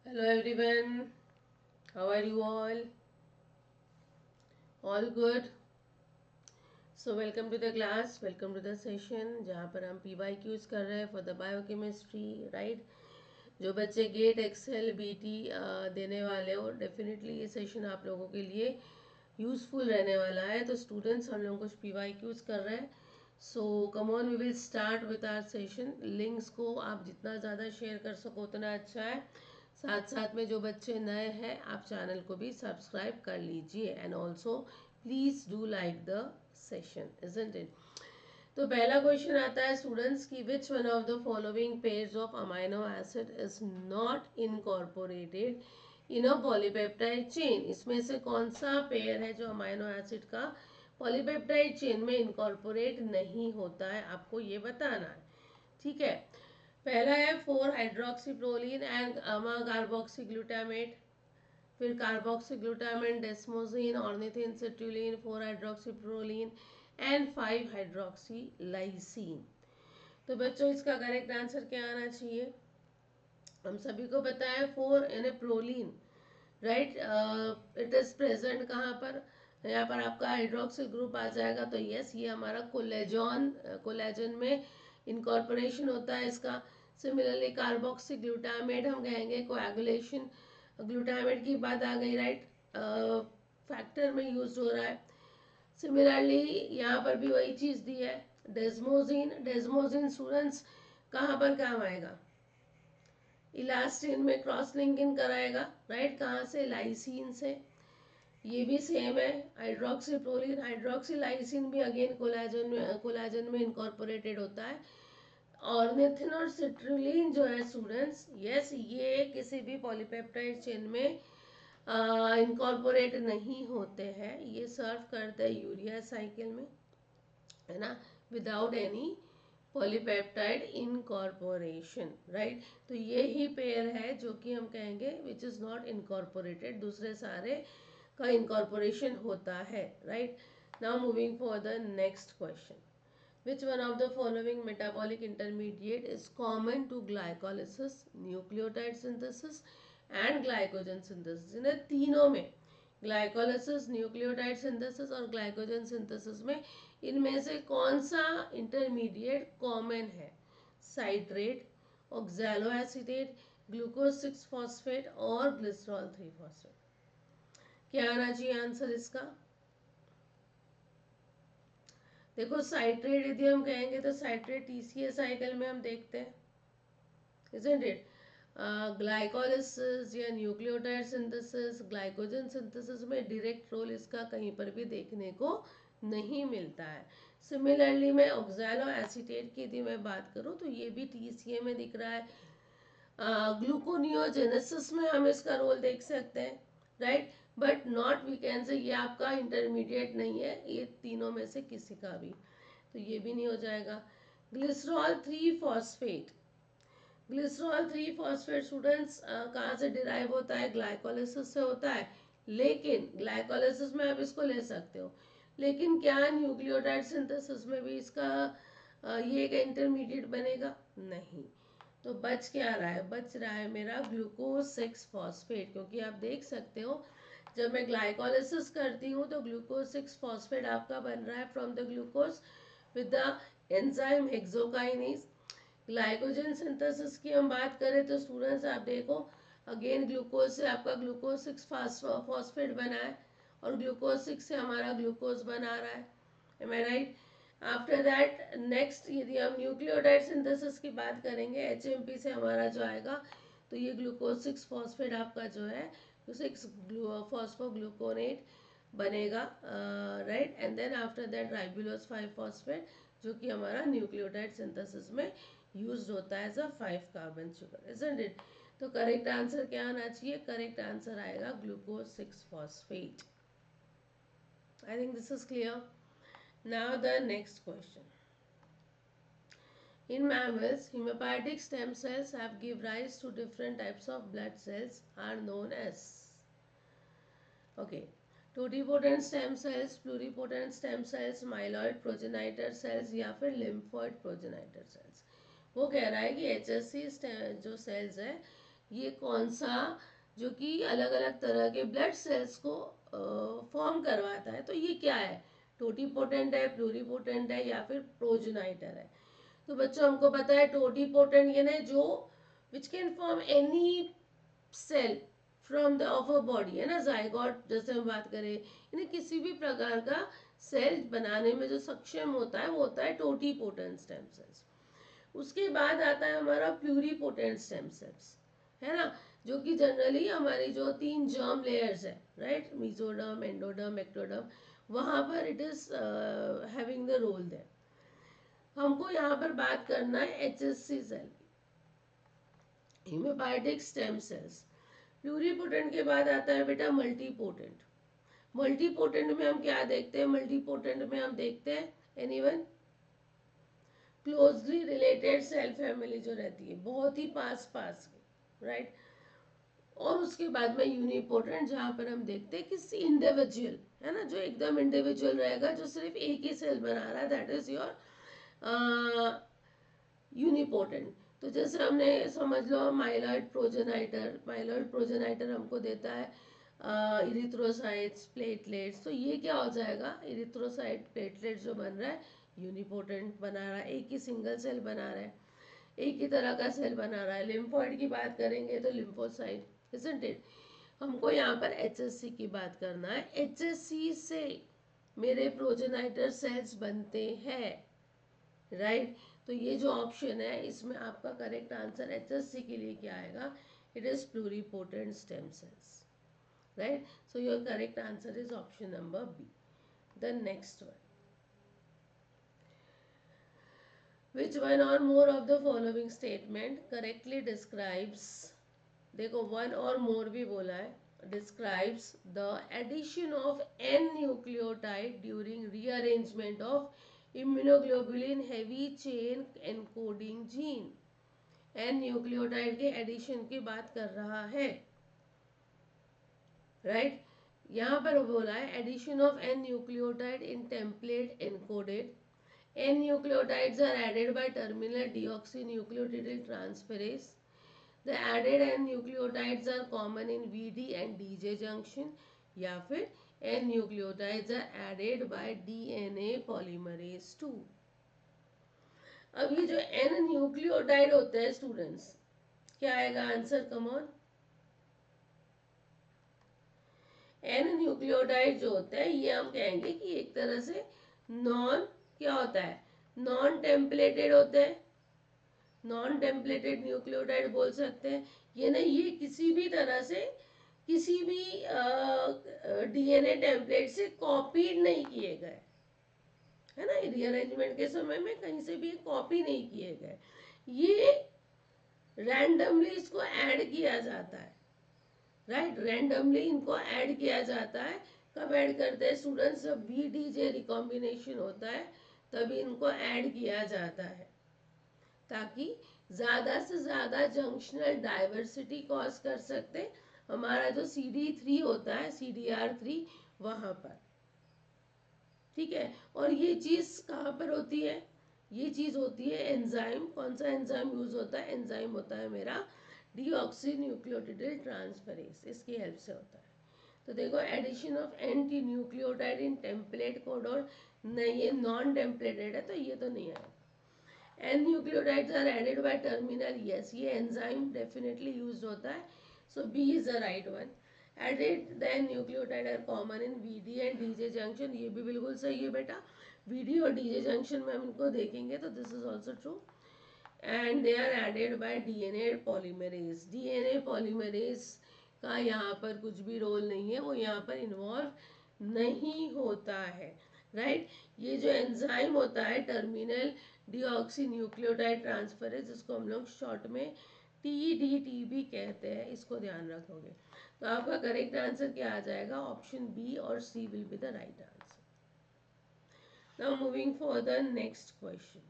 Hello everyone, how are you all? All good? So welcome to the class, welcome to the session जहाँ पर हम PYQs कर रहे हैं for the biochemistry, right? जो बच्चे गेट एक्सेल बीटी देने वाले हो डेफिनेटली ये सेशन आप लोगों के लिए यूज़फुल रहने वाला है। तो स्टूडेंट्स हम लोग कुछ PYQs कर रहे हैं। So come on we will start with our session. Links को आप जितना ज़्यादा शेयर कर सको उतना अच्छा है। साथ साथ में जो बच्चे नए हैं आप चैनल को भी सब्सक्राइब कर लीजिए and also please do like the session, isn't it? तो पहला क्वेश्चन आता है स्टूडेंट्स की which one of the following pairs of amino acid is not incorporated in a polypeptide chain. इसमें से कौन सा पेयर है जो अमाइनो एसिड का पॉलीपेप्टाइड चेन में इनकॉर्पोरेट नहीं होता है, आपको ये बताना है। ठीक है, पहला है 4 हाइड्रोक्सीप्रोलीन एंड अमा कार्बोक्सीग्लूटामेट, फिर कार्बोक्सीग्लूटामेट, डेस्मोजिन, ऑर्निथिन, सिट्रुलिन, 4 हाइड्रोक्सीप्रोलीन एंड 5 हाइड्रोक्सीलाइसिन। तो बच्चों इसका करेक्ट आंसर क्या आना चाहिए? हम सभी को पता है 4 यानी proline, right? It is present कहाँ पर? यहाँ पर आपका हाइड्रोक्सिल ग्रुप आ जाएगा। तो यस, ये हमारा कोलेजन में इनकॉर्पोरेशन होता है इसका। सिमिलरली कार्बोक्सी ग्लूटामेट हम कहेंगे कोएगुलेशन, ग्लूटामेट की बात आ गई, राइट? फैक्टर में यूज हो रहा है। सिमिलरली यहाँ पर भी वही चीज दी है। डेस्मोजिन, डेस्मोजिन स्टूडेंट्स कहाँ पर काम आएगा? इलास्टिन में क्रॉस लिंकिंग कराएगा, राइट? कहाँ से? लाइसिन से। ये भी सेम है। हाइड्रोक्सीप्रोलिन, हाइड्रोक्सीलाइसिन भी अगेन कोलाजन में इनकॉर्पोरेटेड होता है। ऑर्निथिन और सिट्रुलिन जो है स्टूडेंट्स, यस, ये किसी भी पॉलीपेप्टाइड चेन में इनकॉर्पोरेट नहीं होते हैं। ये सर्व करते हैं यूरिया साइकिल में, है ना, without any polypeptide incorporation, right? तो ये ही पेयर है जो कि हम कहेंगे विच इज नॉट इनकॉर्पोरेटेड, दूसरे सारे का इनकॉर्पोरेशन होता है, right? Now moving for the next question. Which one of the following metabolic intermediate is common to glycolysis, nucleotide synthesis and glycogen synthesis? इन तीनों में, ग्लाइकोलिसिस, न्यूक्लियोटाइड सिंथेसिस और glycogen synthesis में, इनमें से कौन सा इंटरमीडिएट कॉमन है? Citrate, oxalo acetate, glucose 6 phosphate और ग्लिसरॉल 3 फॉस्फेट। क्या आना चाहिए आंसर इसका? देखो, साइट्रेट यदि हम कहेंगे तो साइट्रेट टीसीए साइकिल में हम देखते हैं, isn't it? ग्लाइकोलिसिस या न्यूक्लियोटाइड सिंथेसिस, ग्लाइकोजन सिंथेसिस में डायरेक्ट रोल इसका कहीं पर भी देखने को नहीं मिलता है। सिमिलरली मैं ऑक्सैलो एसीटेट की यदि मैं बात करूं तो ये भी टीसीए में दिख रहा है। ग्लूकोनियोजेनेसिस में हम इसका रोल देख सकते हैं, right? But not we can say ये आपका इंटरमीडिएट नहीं है, ये तीनों में से किसी का भी, तो ये भी नहीं हो जाएगा। Glycerol 3 phosphate, glycerol 3 phosphate students कहाँ से डिराइव होता है? ग्लाइकोलिसिस से होता है। लेकिन ग्लाइकोलिसिस में आप इसको ले सकते हो, लेकिन क्या न्यूक्लियोटाइड सिंथेसिस में भी इसका ये एक इंटरमीडिएट बनेगा? नहीं। तो बच क्या रहा है? बच रहा है मेरा ग्लूकोज 6 फॉस्फेट, क्योंकि आप देख सकते हो जब मैं ग्लाइकोलिसिस करती हूँ तो ग्लूकोज 6 फॉस्फेट आपका बन रहा है from the glucose with the enzyme hexokinase. Glycogen synthesis की हम बात करें तो स्टूडेंट्स आप देखो, अगेन ग्लूकोज से आपका ग्लूकोज 6 फॉस्फेट बना है और ग्लूकोज 6 से हमारा ग्लूकोज बना रहा है, am I right? After that next यदि हम न्यूक्लियोटाइड सिंथेसिस की बात करेंगे, एचएमपी से हमारा जो आएगा तो ये ग्लूकोज 6 फॉस्फेट आपका जो है 6 फॉस्फोग्लूकोनेट बनेगा, right? And then after that ribulose 5 phosphate जो कि हमारा न्यूक्लियोटाइड सिंथेसिस में यूज होता है as a 5 carbon sugar, isn't it? तो करेक्ट आंसर क्या आना चाहिए? करेक्ट आंसर आएगा glucose 6 phosphate. I think this is clear. Now the next question. In mammals, hematopoietic stem cells have give rise to different types of blood cells are known as, okay, totipotent stem cells, pluripotent stem cells, myeloid progenitor cells या फिर lymphoid progenitor sales. वो कह रहा है कि HSC जो sales है ये कौन सा जो कि अलग अलग तरह के ब्लड सेल्स को फॉर्म करवाता है। तो ये क्या है, टोटीपोटेंट है, प्लूरीपोटेंट है, या फिर प्रोजेनाइटर है। तो बच्चों हमको पता है टोटीपोटेंट यानी जो which can form any cell from the of a body, है ना, जाइगोट जैसे हम बात करें, यानी किसी भी प्रकार का सेल बनाने में जो सक्षम होता है वो होता है टोटीपोटेंट स्टेम सेल्स। उसके बाद आता है हमारा प्लूरीपोटेंट स्टेम सेल्स, है ना, जो कि जनरली हमारी जो 3 जर्म लेयर्स है, राइट, मीजोडर्म, एंडोडर्म, एक्टोडर्म, वहां पर it is having the role there. हमको यहाँ पर बात करना है HSC cell, haemopoietic stem cells. Pluripotent के बाद आता है बेटा मल्टीपोटेंट। मल्टीपोटेंट में हम क्या देखते हैं, मल्टीपोटेंट में हम देखते हैं anyone, closely related cell family जो रहती है, बहुत ही पास पास की, राइट। और उसके बाद में यूनिपोटेंट, जहां पर हम देखते हैं किसी इंडिविजुअल, है ना, जो एकदम इंडिविजुअल रहेगा, जो सिर्फ एक ही सेल बना रहा है, दैट इज योर यूनिपोटेंट। तो जैसे हमने समझ लो माइलॉइड प्रोजेनाइटर, माइलॉइड प्रोजेनाइटर हमको देता है इरिथ्रोसाइट्स, प्लेटलेट्स। तो ये क्या हो जाएगा, इरिथ्रोसाइट प्लेटलेट जो बन रहा है, यूनिपोटेंट बना रहा है, एक ही सिंगल सेल बना रहा है, एक ही तरह का सेल बना रहा है। लिम्फोइड की बात करेंगे तो लिम्फोसाइट, इजंट इट। हमको यहाँ पर HSC की बात करना है। HSC से मेरे प्रोजेनाइटर सेल्स बनते हैं, राइट। तो ये जो ऑप्शन है इसमें आपका करेक्ट आंसर HSC के लिए क्या आएगा, it is pluripotent stem cells, right. So your correct answer is option number B. The next one, which one or more of the following statement correctly describes, देखो one or मोर भी बोला है, describes the addition of n nucleotide during rearrangement of immunoglobulin heavy chain encoding gene। n nucleotide के addition की बात कर रहा है, राइट। यहाँ पर बोला है addition of n nucleotide in template encoded, n nucleotides are added by terminal deoxynucleotide transferase. The added n nucleotides are common in VD and DJ junction, या फिर n nucleotides are added by DNA polymerase 2। अब ये जो n nucleotide होते हैं students, क्या आएगा answer, come on. n nucleotide जो होता है ये हम कहेंगे कि एक तरह से नॉन, क्या होता है, नॉन टेम्पलेटेड होते हैं, नॉन टेम्पलेटेड न्यूक्लियोटाइड बोल सकते हैं। ये ना, ये किसी भी तरह से किसी भी DNA टेम्पलेट से कॉपीड नहीं किए गए, है ना, रीअरेंजमेंट के समय में कहीं से भी कॉपी नहीं किए गए, ये रैंडमली इसको ऐड किया जाता है, राइट। रैंडमली इनको ऐड किया जाता है। कब ऐड करते हैं स्टूडेंट्स, जब VDJ रिकॉम्बिनेशन होता है तभी इनको ऐड किया जाता है, ताकि ज़्यादा से ज़्यादा जंक्शनल डाइवर्सिटी कॉज कर सकते हमारा जो CD3 होता है, CDR3, वहाँ पर, ठीक है। और ये चीज़ कहाँ पर होती है, ये चीज़ होती है एंजाइम, कौन सा एंजाइम यूज़ होता है, एंजाइम होता है मेरा डीऑक्सी न्यूक्लियोटिडिल ट्रांसफरेज, इसकी हेल्प से होता है। तो देखो addition of anti nucleotide in template codon, नहीं ये नॉन टेम्पलेटेड है तो ये तो नहीं आएगा। N nucleotides are added by terminal, yes, ये enzyme definitely used होता है, so B is the right one। Added the N nucleotide are common in VD and DJ junction, ये भी बिल्कुल सही है बेटा, VD और DJ junction में हम इनको देखेंगे तो this is also true। And they are added by DNA polymerase, DNA polymerase का यहाँ पर कुछ भी रोल नहीं है, वो यहाँ पर इन्वॉल्व नहीं होता है, राइट। ये जो एंजाइम होता है टर्मिनल डीऑक्सी न्यूक्लियोटाइड ट्रांसफरेज, जिसको हम लोग शॉर्ट में TDT भी कहते हैं, इसको ध्यान रखोगे। तो आपका करेक्ट आंसर क्या आ जाएगा, ऑप्शन बी और C will be the right answer. Now moving for the next question.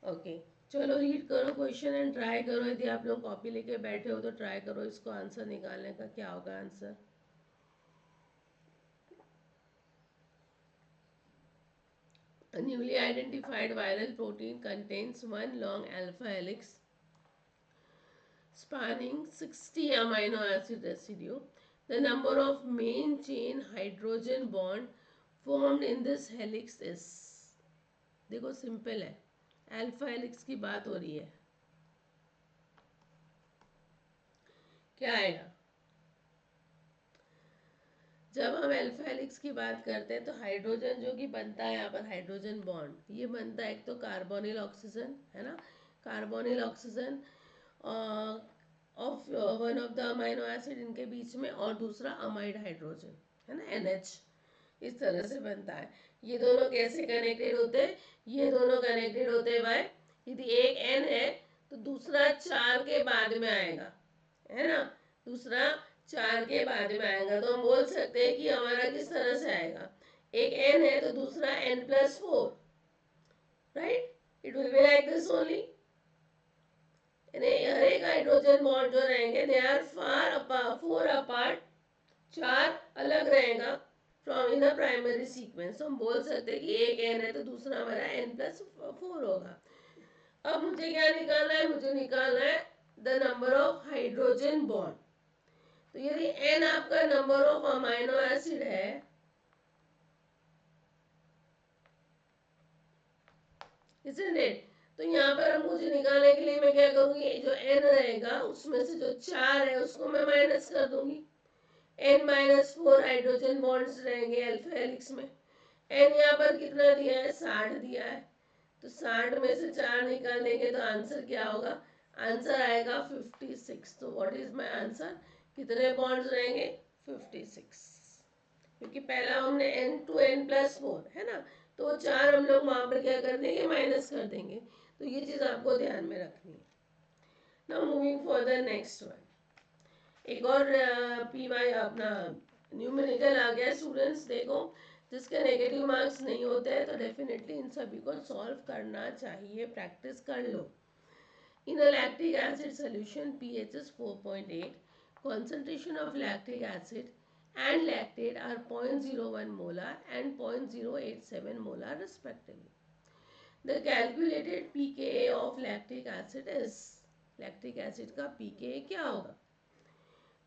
Okay, चलो रीड करो क्वेश्चन एंड ट्राई करो, यदि आप लोग कॉपी लेके बैठे हो तो ट्राई करो इसको आंसर निकालने का, क्या होगा answer. A newly identified viral protein contains one long alpha helix spanning 60 amino acid residue. The number of main chain hydrogen bond formed in this helix is, देखो सिंपल है, अल्फा हेलिक्स की बात हो रही है, क्या आएगा? जब हम अल्फा हेलिक्स की बात करते हैं तो हाइड्रोजन जो कि बनता है यहाँ पर हाइड्रोजन बॉन्ड, ये बनता है एक तो कार्बोनिल ऑक्सीजन, है ना, carbonyl oxygen of one of the amino acid इनके बीच में, और दूसरा अमाइड हाइड्रोजन, है ना, NH, इस तरह से बनता है। ये दोनों कैसे कनेक्टेड होते हैं? ये दोनों कनेक्टेड होते हैं बाय, यदि एक N है तो दूसरा 4 के बाद में आएगा, है ना, दूसरा 4 के बाद में आएगा, तो हम बोल सकते हैं कि हमारा किस तरह से आएगा, एक N है तो दूसरा N+4, right, it will be like this only. हर एक हाइड्रोजन बॉन्ड जो रहेंगे दे आर फोर अपार्ट, 4 अलग रहेगा from in the primary sequence. हम बोल सकते हैं कि एक N है तो दूसरा हमारा N+4 होगा। अब मुझे क्या निकालना है? मुझे निकालना है the number of hydrogen bond. तो यदि N आपका नंबर ऑफ अमाइनो एसिड है, isn't it? तो यहाँ पर हम मुझे निकालने के लिए मैं क्या करूंगी, जो N रहेगा उसमें से जो 4 है उसको मैं माइनस कर दूंगी। N-4 हाइड्रोजन बॉन्ड्स रहेंगे अल्फा हेलिक्स में। N यहाँ पर कितना दिया है? 60 दिया है, तो 60 में से 4 निकाल देंगे तो आंसर क्या होगा? आंसर आएगा 56। तो व्हाट इज माय आंसर? कितने बॉन्ड्स रहेंगे? 56, क्योंकि पहला हमने N2N+4 है ना, तो 4 हम लोग वहां पर क्या कर देंगे? माइनस कर देंगे। तो ये चीज आपको ध्यान में रखनी है। Now moving for the next one, एक और PY अपना न्यूमेरिकल आ गया स्टूडेंट्स। देखो, जिसके नेगेटिव मार्क्स नहीं होते हैं तो डेफिनेटली इन सभी को सॉल्व करना चाहिए, प्रैक्टिस कर लो। In a lactic acid solution pH is 4.8, concentration of lactic acid and lactate are 0.01 molar and 0.087 molar respectively. The calculated pKa of lactic acid is, lactic acid का pKa क्या होगा?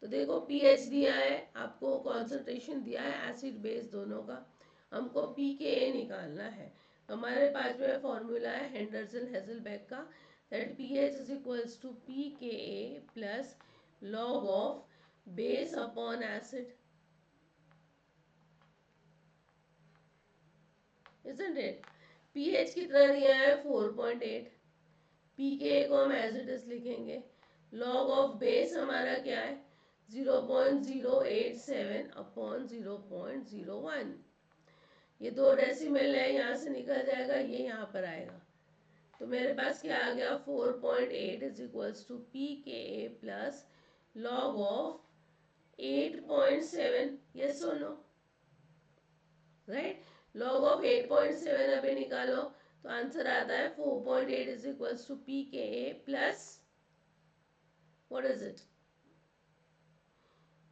तो देखो pH दिया है आपको, कॉन्सेंट्रेशन दिया है एसिड बेस दोनों का, हमको pKa निकालना है। हमारे पास में फॉर्मूला है हेंडरसन हेजलबैक का, that pH is equals to pKa plus log of base upon acid, isn't it? pH कितना दिया है? 4.8। pKa को हम एज इट इज लिखेंगे, log ऑफ बेस हमारा क्या है? 0.087 अपॉन 0.01। ये 2 डेसिमल है, यहाँ से निकल जाएगा, ये यहाँ पर आएगा, तो मेरे पास क्या आ गया? 4.8 is equals to pKa plus log of 8.7, yes और नो, राइट? लॉग ऑफ 8.7 अभी निकालो तो आंसर आता है 4.8 is equals to pKa plus what is it?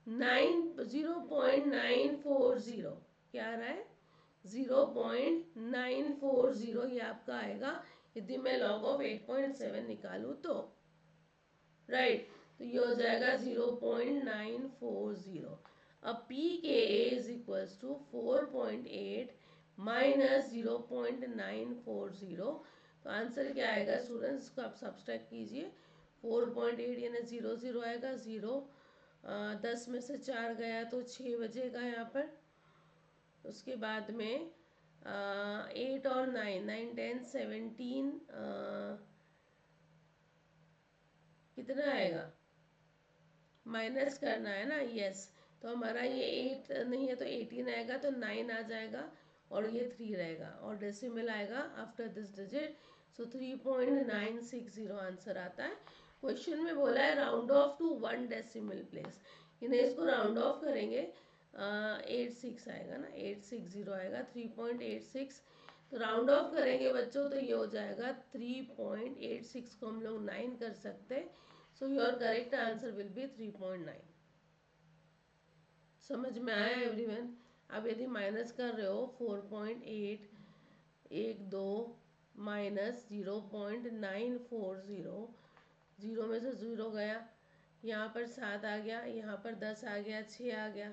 0.940, क्या आ रहा है? 0.940, ये आपका आएगा यदि मैं लॉग ऑफ 8.7 निकालूं तो, राइट, तो ये हो जाएगा 0.940। अब pKa is equals to 4.8 minus 0.940, तो आंसर क्या आएगा स्टूडेंट्स? को आप सब्सट्रैक्ट कीजिए, 4.8 यानी 0 आएगा, 0 10 में से 4 गया तो 6 बजेगा यहाँ पर। उसके बाद में 8 और 9, 9 10 17, कितना आएगा? माइनस करना है ना, यस, तो हमारा ये 8 नहीं है तो 18 आएगा, तो 9 आ जाएगा और ये 3 रहेगा और डेसिमल आएगा after this digit, so 3.960 answer आता है। क्वेश्चन में बोला है round off to 1 decimal place, इन्हें इसको राउंड ऑफ करेंगे 86 आएगा ना, 860 आएगा, 3.86, तो राउंड ऑफ करेंगे बच्चों तो ये हो जाएगा 3.86 को हम लोग 9 कर सकते हैं, सो your correct answer will be 3.9। समझ में आया एवरीवन? अब यदि माइनस कर रहे हो 4.8 1 2 माइनस 0.940, 0 में से 0 गया, यहाँ पर 7 आ गया, यहाँ पर 10 आ गया, 6 आ गया,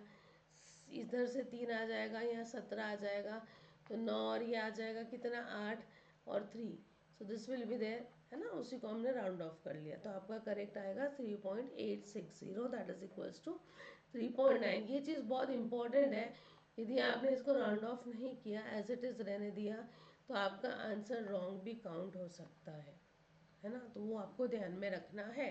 इधर से 3 आ जाएगा, यहाँ 17 आ जाएगा, तो 9 और ये आ जाएगा कितना 8 और 3, so this will be there, है ना, उसी को हमने राउंड ऑफ कर लिया, तो आपका करेक्ट आएगा 3.860, दैट इज इक्वल्स टू 3.9। ये चीज़ बहुत इंपॉर्टेंट है, यदि आपने इसको राउंड ऑफ नहीं किया, एज इट इज़ रहने दिया, तो आपका आंसर रॉन्ग भी काउंट हो सकता है ना, तो वो आपको ध्यान में रखना है।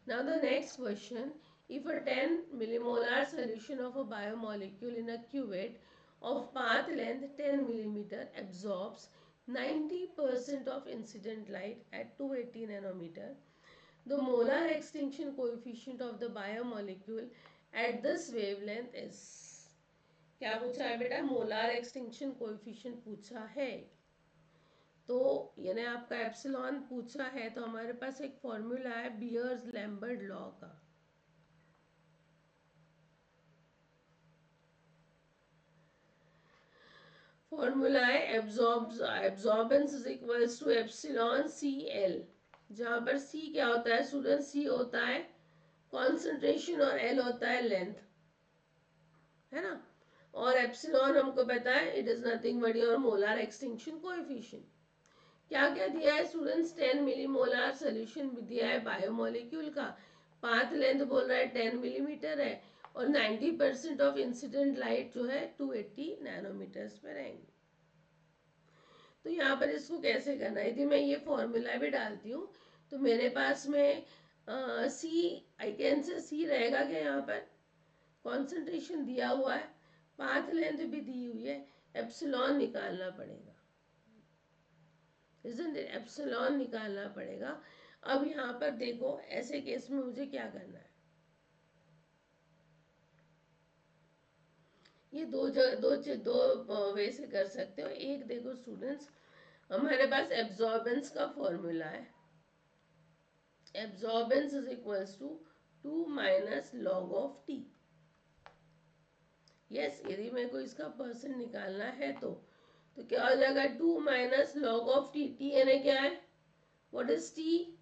Now the next question, if a 10 millimolar solution of a biomolecule in a cuvette of path length 10 millimeter absorbs 90% of incident light at 280 nanometer, the molar extinction coefficient of the biomolecule at this wavelength is, क्या पूछा है बेटा, molar extinction coefficient पूछा है, तो यानी आपका epsilon पूछा है, तो हमारे पास एक फॉर्मूला है बियर्स लैम्बर्ट लॉ का। फॉर्मूला है absorbance is equals to epsilon C L, जहां पर सी क्या होता है स्टूडेंट, सी होता है कॉन्सेंट्रेशन और एल होता है लेंथ, है ना, और एप्सिलॉन हमको पता है it is nothing but your molar extinction coefficient. क्या क्या दिया है स्टूडेंट्स, 10 मिलीमोलार सोल्यूशन भी दिया है बायोमोलिक्यूल का, पाथ लेंथ बोल रहा है 10 मिलीमीटर है, और 90% ऑफ इंसिडेंट लाइट जो है 280 नैनोमीटर्स पे रहेंगी। तो यहाँ पर इसको कैसे करना है, यदि मैं ये फॉर्मूला भी डालती हूँ तो मेरे पास में सी, आई कैन से सी रहेगा क्या, यहाँ पर कॉन्सेंट्रेशन दिया हुआ है, पाथ लेंथ भी दी हुई है, एप्सिलॉन निकालना पड़ेगा, इसलिए एप्सिलॉन निकालना पड़ेगा। अब यहाँ पर देखो ऐसे केस में मुझे क्या करना है, ये दो वे से कर सकते हो। एक देखो स्टूडेंट्स, हमारे पास एब्जॉर्बेंस का फॉर्मूला है, absorbance is equals to 2 minus log of T. Yes, यदि मेरे को इसका परसेंट निकालना है तो क्या हो जाएगा 2 minus log of T, T यानी क्या है, what is T,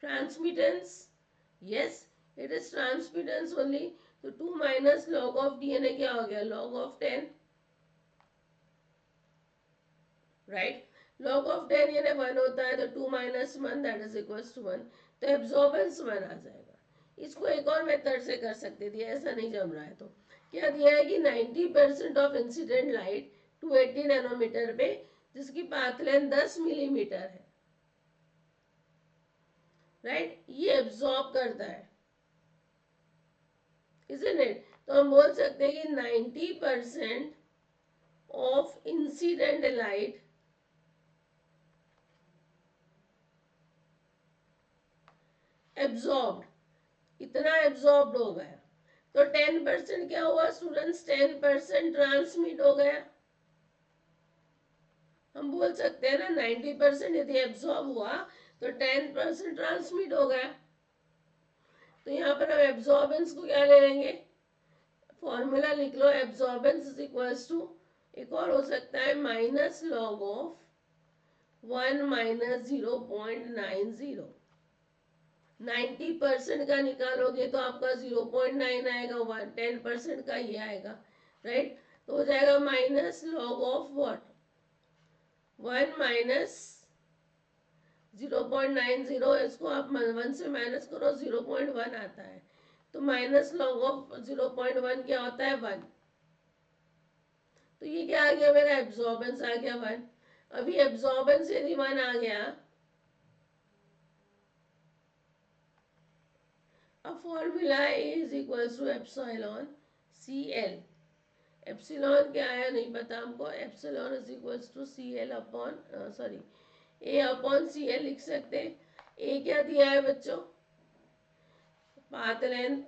transmittance, yes it is transmittance only, तो 2 माइनस लॉग ऑफ टी यानी क्या हो गया log of 10, right, log of 10 यानी 1 होता है, तो 2 minus 1 that is equals to 1, तो एब्जॉर्बेंस 1 आ जाएगा। इसको एक और मेथड से कर सकते थे, ऐसा नहीं जम रहा है तो क्या दिया है कि 90% ऑफ इंसिडेंट लाइट 280 नैनोमीटर पे, जिसकी पाथ लेंथ 10 मिलीमीटर है, राइट, ये एब्जॉर्ब करता है, isn't it? तो हम बोल सकते हैं कि 90% ऑफ इंसिडेंट लाइट एब्जॉर्ब, इतना एब्जॉर्ब हो गया, तो 10% क्या हुआ स्टूडेंट्स, 10% ट्रांसमिट हो गया। हम बोल सकते हैं ना 90% यदि एब्जॉर्ब हुआ तो 10% ट्रांसमिट हो गया, तो यहाँ पर हम एब्जॉर्बेंस को क्या ले लेंगे, फॉर्मूला लिख लो, एब्जॉर्बेंस इज इक्वल्स टू, एक और हो सकता है माइनस लॉग ऑफ 1 माइनस 0.90, 90% का निकालोगे तो आपका 0.9 आएगा, 10% का ये आएगा, राइट, तो हो जाएगा minus log of what, 1 minus 0.90, इसको आप 1 से माइनस करो 0.1 आता है, तो माइनस लॉग ऑफ 0.1 क्या होता है 1, तो ये क्या आ गया मेरा एब्जॉर्बेंस आ गया 1। अभी एब्जॉर्बेंस यदि 1 आ गया, अब formula is equals to epsilon C L, epsilon क्या है नहीं पता हमको, epsilon is equals to C L upon sorry A upon C L लिख सकते हैं। ए क्या दिया है बच्चों, path length,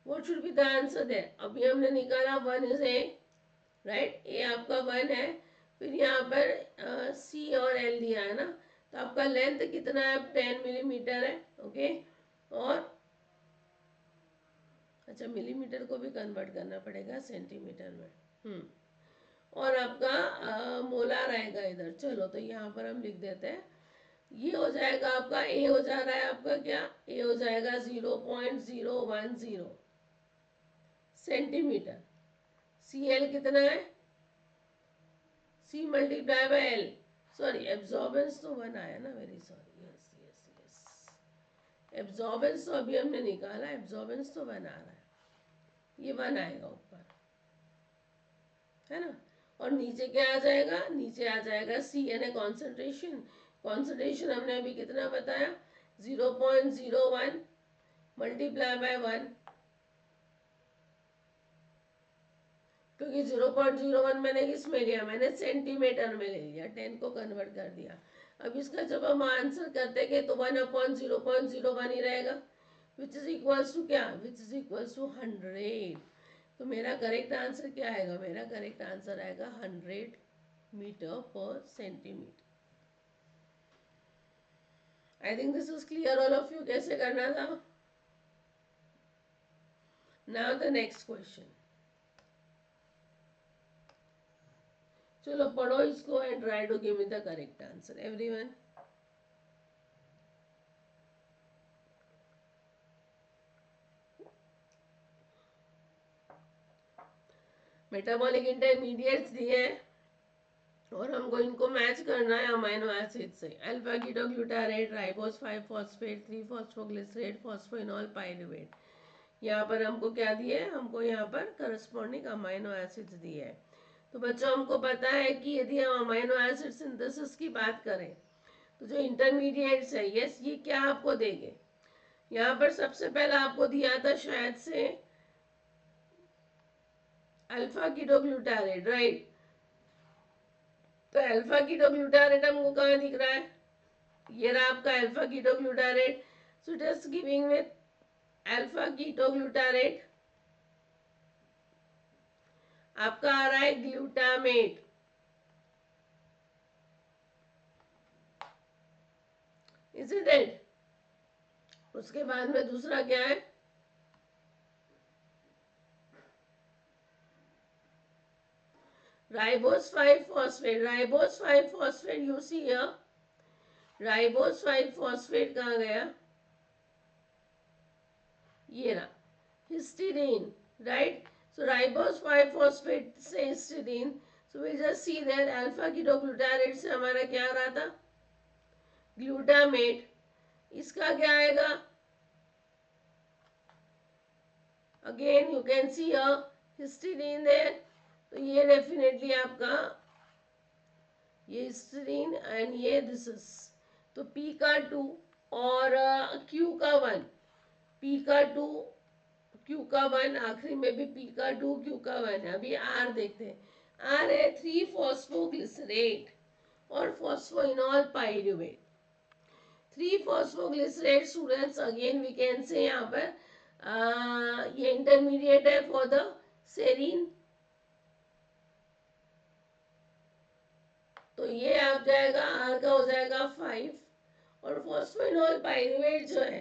what should be the answer there, अभी हमने निकाला 1 इज ए, राइट, ए आपका 1 है, फिर यहाँ पर सी और एल दिया है ना, तो आपका लेंथ कितना है, 10 मिलीमीटर है, ओके, और अच्छा मिलीमीटर को भी कन्वर्ट करना पड़ेगा सेंटीमीटर में, और आपका मोलार आएगा इधर। चलो तो यहाँ पर हम लिख देते हैं, ये हो जाएगा आपका, ए हो जा रहा है आपका क्या, ए हो जाएगा 0.010 सेंटीमीटर। सी एल कितना है, C multiply by L, sorry absorbance तो 1 आया ना, very sorry, yes yes yes, absorbance तो अभी हमने निकाला, एब्जॉर्बेंस तो 1 आ रहा है, ये 1 आएगा ऊपर, है ना। और नीचे क्या आ जाएगा, नीचे आ जाएगा सी यानी कॉन्सेंट्रेशन। कॉन्सेंट्रेशन हमने अभी कितना बताया, 0.01 मल्टीप्लाई बाय 1, क्योंकि 0.01 मैंने किस में लिया, मैंने सेंटीमीटर में ले लिया, 10 को कन्वर्ट कर दिया। अब इसका जब हम आंसर करते हैं तो 1/0.01 ही रहेगा, विच इज इक्वल्स टू क्या, विच इज इक्वल्स टू 100। तो मेरा करेक्ट आंसर क्या आएगा, मेरा करेक्ट आंसर आएगा 100 मीटर पर centimetre. I think this is clear all of you, कैसे करना था। नाउ द नेक्स्ट क्वेश्चन, चलो पढ़ो इसको and try to give me the correct answer everyone. Metabolic intermediates दिए हैं और हमको इनको मैच करना है अमाइनो एसिड से। Alpha ketoglutarate, ribose 5 phosphate, 3 phosphoglycerate, phosphoenol pyruvate. यहाँ पर हमको क्या दिए, हमको यहाँ पर करस्पॉन्डिंग अमाइनो एसिड्स दिए हैं। तो बच्चों हमको पता है कि यदि हम अमाइनो एसिड सिंथेसिस की बात करें तो जो इंटरमीडिएट्स है, यस, ये क्या आपको देंगे। यहाँ पर सबसे पहला आपको दिया था शायद से अल्फा कीटोग्लूटारेट, राइट। तो अल्फा कीटोग्लूटारेट हमको कहाँ दिख रहा है, ये रहा आपका alpha ketoglutarate. So it is giving with alpha ketoglutarate, आपका आ रहा है ग्लूटामेट, इज इट इट। उसके बाद में दूसरा क्या है, ribose 5 phosphate, ribose 5 phosphate, you see here, ribose 5 phosphate कहाँ गया, ये रहा histidine, right. So ribose 5 phosphate से histidine, so will just see there alpha ketoglutarate से हमारा क्या आ रहा था, ग्लूटामेट। इसका क्या आएगा, again you can see a histidine there, तो ये डेफिनेटली आपका ये हिस्टीडीन एंड ये दिस इज, तो पी का 2 और क्यू का 1, पी का 2 क्यू का 1, आखिरी में भी पी का 2 क्यू का 1 है। अभी आर देखते हैं, आर है 3 फॉस्फोग्लिसरेट और phosphoenol pyruvate. 3 phosphoglycerate students, again we can say यहाँ पर ये इंटरमीडिएट है फॉर द सेरीन, तो ये आप जाएगा आर का हो जाएगा 5, और फॉस्फोइनॉल पाइरुवेट जो है,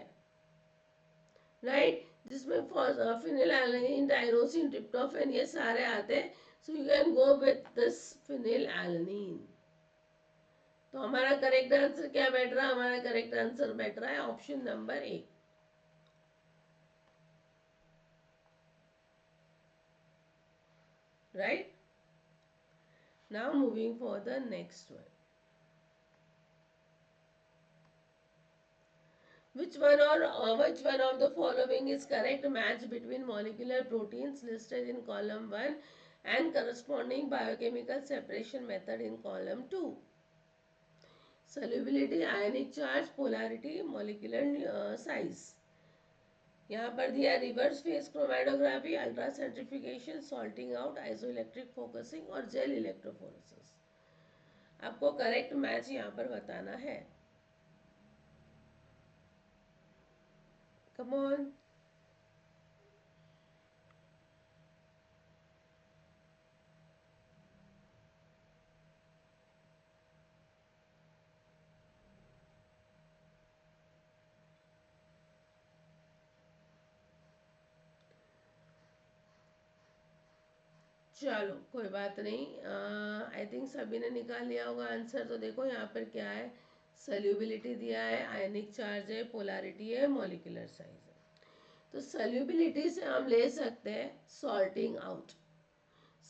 राइट, जिसमें फिनिलएलनिन, टायरोसिन, ट्रिप्टोफैन ये सारे आते हैं। So you can go with this phenylalanine. तो हमारा करेक्ट आंसर क्या बैठ रहा है, हमारा करेक्ट आंसर बैठ रहा है option number A, right. Now moving for the next one, which one of the following is correct match between molecular proteins listed in column 1 and corresponding biochemical separation method in column 2? Solubility, ionic charge, polarity, molecular size. यहाँ पर दिया reverse face chromatography, ultra सेंट्रिफिकेशन, salting out, isoelectric focusing और gel electrophoresis. आपको correct match यहाँ पर बताना है, come on. चलो कोई बात नहीं, आई थिंक सभी ने निकाल लिया होगा आंसर। तो देखो यहाँ पर क्या है, सल्यूबिलिटी दिया है, आयनिक चार्ज है, पोलैरिटी है, मॉलिक्यूलर साइज है। तो सल्यूबिलिटी से हम ले सकते हैं सॉल्टिंग आउट।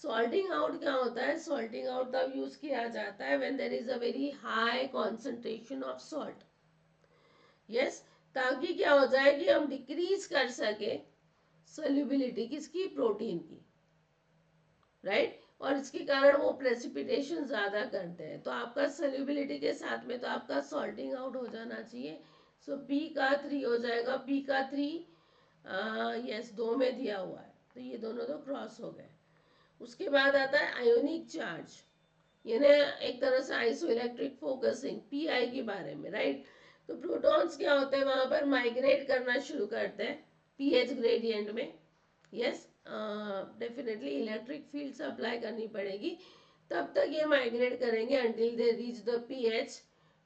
सॉल्टिंग आउट क्या होता है, सॉल्टिंग आउट तब यूज किया जाता है when there is a very high concentration of salt. Yes, ताकि क्या हो जाए कि हम डिक्रीज कर सके सल्यूबिलिटी किसकी, प्रोटीन की, राइट। और इसके कारण वो प्रेसिपिटेशन ज्यादा करते हैं। तो आपका सल्यूबिलिटी के साथ में तो आपका सॉल्टिंग आउट हो जाना चाहिए। सो पी का 3 हो जाएगा, पी का 3 यस 2 में दिया हुआ है, तो ये दोनों तो क्रॉस हो गए। उसके बाद आता है आयोनिक चार्ज, यानी एक तरह से आइसो इलेक्ट्रिक फोकसिंग, पीआई के बारे में, राइट। तो प्रोटॉन्स क्या होते हैं, वहां पर माइग्रेट करना शुरू करते हैं पीएच ग्रेडियंट में। Yes, definitely electric field apply करनी पड़ेगी, तब तक ये माइग्रेट करेंगे until they reach the pH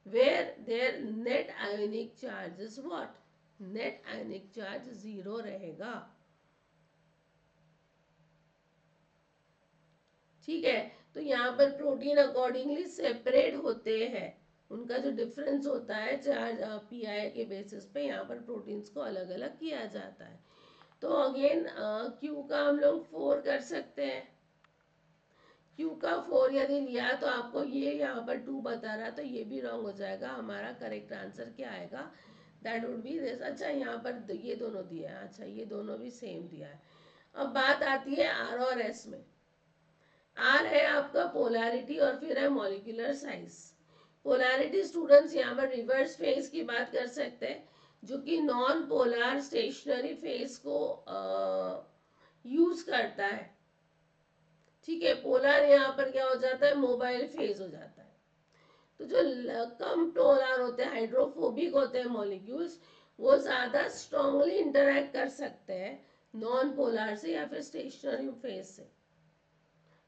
where their net ionic charge is what, net ionic charge 0 रहेगा। ठीक है, तो यहाँ पर प्रोटीन अकॉर्डिंगली सेपरेट होते हैं, उनका जो डिफरेंस होता है चार्ज पीआई के बेसिस पे, यहाँ पर प्रोटीन्स को अलग अलग किया जाता है। तो अगेन क्यू का हम लोग 4 कर सकते हैं। क्यू का 4 यदि लिया तो आपको ये यहाँ पर 2 बता रहा, तो ये भी रॉन्ग हो जाएगा। हमारा करेक्ट आंसर क्या आएगा, दैट वुड बी दिस। अच्छा यहाँ पर ये दोनों दिया है, अच्छा ये दोनों भी सेम दिया है। अब बात आती है आर और एस में। आर है आपका पोलैरिटी और फिर है मॉलिक्यूलर साइज। पोलैरिटी स्टूडेंट्स यहाँ पर रिवर्स फेज की बात कर सकते हैं, जो कि नॉन पोलर स्टेशनरी फेज को यूज करता है। ठीक है, पोलर यहाँ पर क्या हो जाता है, मोबाइल फेज हो जाता है। तो जो कम पोलर होते हैं, हाइड्रोफोबिक होते हैं मॉलिक्यूल्स, वो ज्यादा स्ट्रांगली इंटरेक्ट कर सकते हैं नॉन पोलर से या फिर स्टेशनरी फेज से,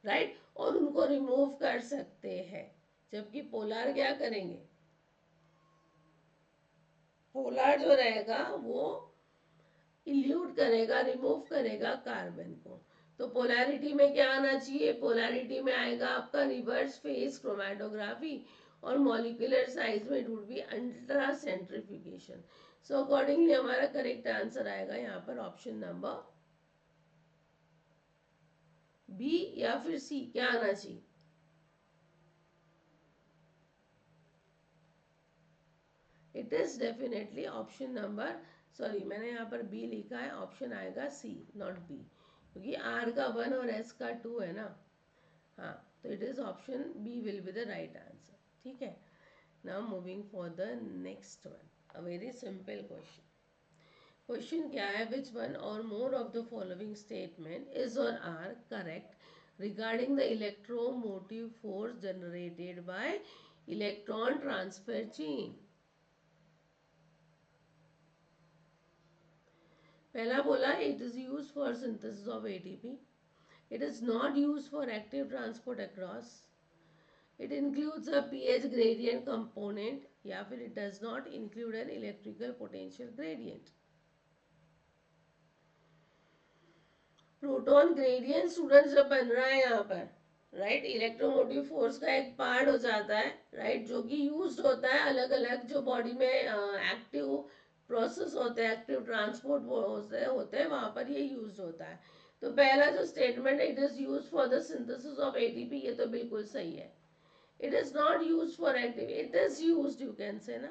राइट, और उनको रिमूव कर सकते हैं। जबकि पोलर क्या करेंगे, पोलर जो रहेगा वो इल्यूट करेगा, रिमूव करेगा कार्बन को। तो पोलैरिटी में क्या आना चाहिए, पोलैरिटी में आएगा आपका रिवर्स फेज क्रोमेटोग्राफी, और मॉलिक्यूलर साइज में it would be ultra centrifugation. So accordingly हमारा करेक्ट आंसर आएगा यहाँ पर ऑप्शन नंबर बी या फिर सी, क्या आना चाहिए, it is definitely option number, sorry मैंने यहाँ पर बी लिखा है, ऑप्शन आएगा सी नॉट बी, क्योंकि आर का 1 और एस का 2 है ना। हाँ, तो it is option B will be the right answer. ठीक है, now moving for the next one, a very simple question. Question क्या है, which one or more of the following statement is or are correct regarding the electromotive force generated by electron transfer chain. पहला बोला it is use for synthesis of ATP, it is not use for active transport across, it includes a pH gradient component, या फिर it does not include an electrical potential gradient। Proton gradient students जब बन रहा है यहाँ पर, right, electromotive force का एक पार्ट हो जाता है, राइट, जो कि यूज होता है अलग अलग जो बॉडी में एक्टिव प्रोसेस होते हैं, एक्टिव ट्रांसपोर्ट होते हैं वहां पर ये यूज होता है। तो पहला जो statement it is use for the synthesis of ATP, ये तो बिल्कुल सही है। It is not used for active. It is used, you can say, na?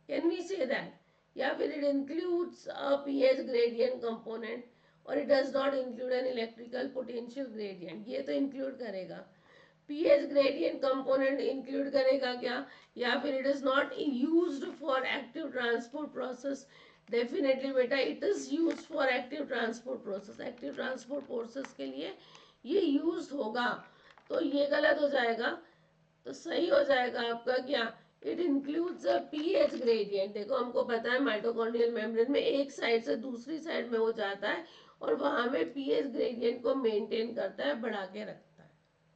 Can we say that? या फिर it includes a pH gradient component, और it does not include an electrical potential gradient. ये तो include करेगा। pH gradient component include करेगा क्या? या फिर it is not used for active transport process. Definitely बेटा it is used for active transport process. Active transport process के लिए ये यूज होगा, तो ये गलत हो जाएगा। तो सही हो जाएगा आपका क्या, it includes a pH gradient. देखो हमको पता है माइटोकॉन्ड्रियल मेम्ब्रेन में एक साइड से दूसरी साइड में हो जाता है, और वहां में पीएच ग्रेडियंट को मेंटेन करता है, बढ़ा के रखता है,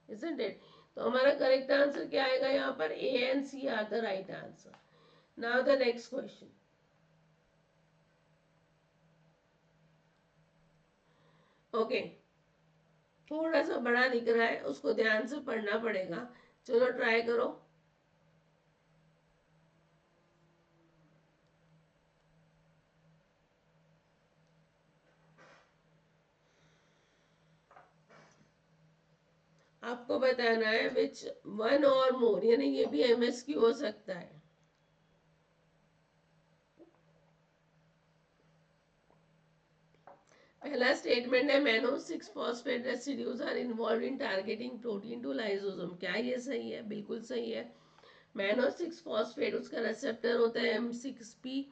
इजंट इट। तो हमारा करेक्ट आंसर क्या आएगा यहाँ पर, A and C are the right answer. Now the next question. Okay, थोड़ा सा बड़ा दिख रहा है, उसको ध्यान से पढ़ना पड़ेगा। चलो ट्राई करो। आपको बताना है विच वन और मोर, यानी ये भी एमएसक्यू हो सकता है। पहला स्टेटमेंट है manno 6 phosphate residues are involve in targeting protein to lysosome. क्या ये सही है? बिल्कुल सही है। मैनो 6 फॉस्फेट उसका रेसेप्टर होता है M6P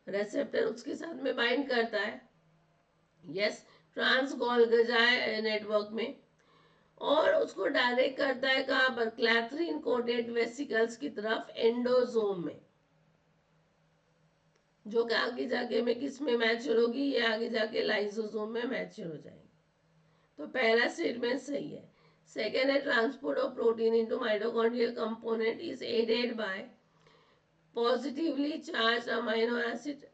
रेसेप्टर, उसके साथ में बाइंड करता है, यस, ट्रांस गोल्गी नेटवर्क में, और उसको डायरेक्ट करता है कहाँ पर? क्लैथरीन कोटेड वेसिकल्स की तरफ, एंडोजोम में, जो कि आगे जाके में किस में मैच्योर होगी? ये आगे जाके लाइसोसोम में मैच्योर हो जाएंगे। तो पहला स्टेटमेंट सही है। सेकेंड है transport of protein into mitochondrial component is aided by positively charge amino acid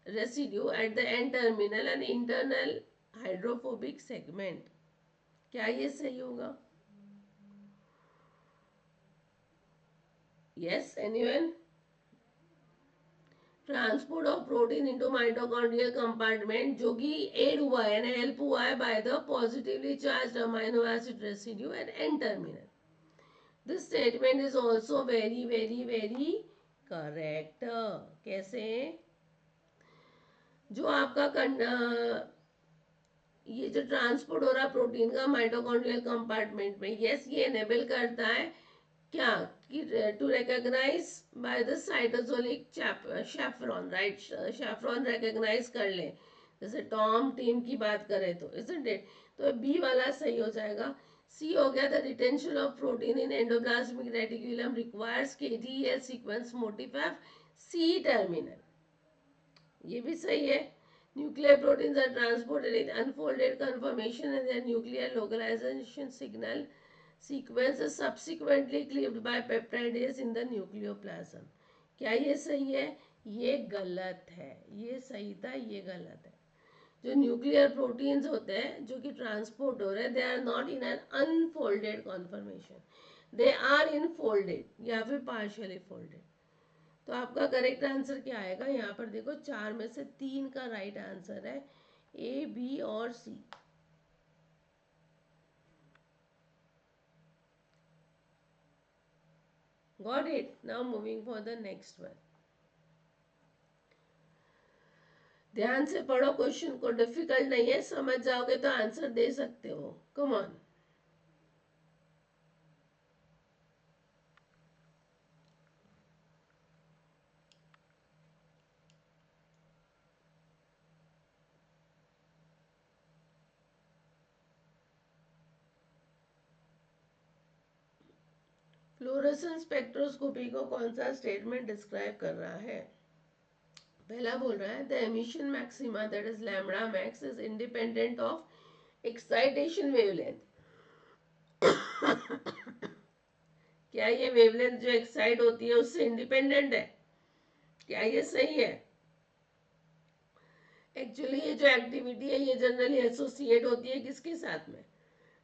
residue at the N terminal and internal hydrophobic segment. क्या ये सही होगा? Yes, anyone? Transport of protein into mitochondrial compartment, जो कि aid हुआ है ना, help हुआ है by the positively charge amino acid residue at N terminal. This statement is also very very very correct. कैसे? जो आपका ये जो ट्रांसपोर्ट हो रहा है प्रोटीन का माइटोकॉन्ड्रियल कंपार्टमेंट में, यस, ये एनेबल करता है क्या? कि to recognise by the cytosolic chaperone, right, chaperone recognise कर ले, जैसे टॉम टीम की बात करें तो, इजंट इट? तो बी वाला सही हो जाएगा। सी हो गया, the retention of protein in endoplasmic reticulum requires KTEL sequence motif C terminal, ये भी सही है। Nuclear proteins are transported in unfolded conformation and their nuclear localization signal sequence is subsequently cleaved by peptidase in the nucleoplasm। क्या ये सही है? ये गलत है। ये सही था, ये गलत है। जो न्यूक्लियर प्रोटीन्स होते हैं जो कि ट्रांसपोर्ट हो रहे हैं, they are not in an unfolded conformation, they are in folded या फिर पार्शियली फोल्डेड। तो आपका करेक्ट आंसर क्या आएगा? यहाँ पर देखो, 4 में से 3 का राइट आंसर है, A, B और C। Got it? Now moving for the next one. ध्यान से पढ़ो क्वेश्चन को, डिफिकल्ट नहीं है, समझ जाओगे तो आंसर दे सकते हो। Come on. फ्लोरेसेंस स्पेक्ट्रोस्कोपी को कौन सा स्टेटमेंट डिस्क्राइब कर रहा है? पहला बोल रहा है the emission maxima that is lambda max is independent of excitation wavelength. क्या ये वेवलेंथ जो एक्साइट होती है उससे इंडिपेंडेंट है? क्या ये सही है? एक्चुअली ये जो एक्टिविटी है ये जनरली एसोसिएट होती है किसके साथ में?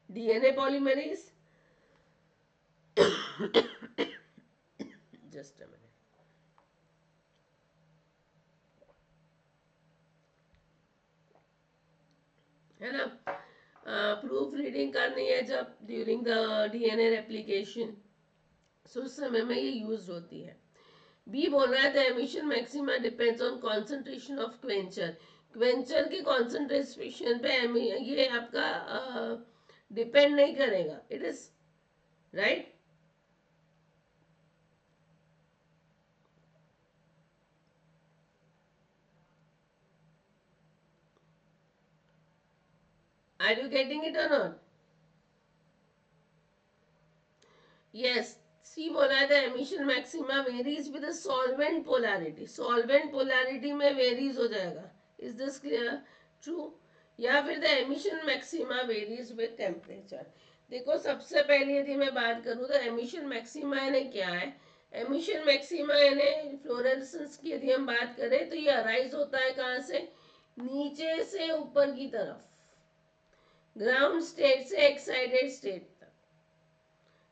DNA polymerase. Just a minute. है ना? प्रूफ रीडिंग करनी है जब ड्यूरिंग द डीएनए रेप्लिकेशन, सो उस समय में ये यूज होती है। बी बोल रहा है the emission maxima depends on concentration of quencher. Quencher की कॉन्सेंट्रेशन पे ये आपका डिपेंड नहीं करेगा। It is right. Are you getting it और नॉट? यस, सी बोला है the emission maxima varies with solvent polarity. Solvent polarity में वेरीज हो जाएगा। Is this clear? ट्रू। या फिर the emission maxima varies with temperature. देखो, सबसे पहले यदि मैं बात करूं तो एमिशन मैक्सिमा यानी क्या है? एमिशन मैक्सिमा यानी फ्लोरेसेंस की यदि हम बात करें तो ये अराइज होता है कहाँ से? नीचे से ऊपर की तरफ। ग्राउंड स्टेट से एक्साइटेड स्टेट तक,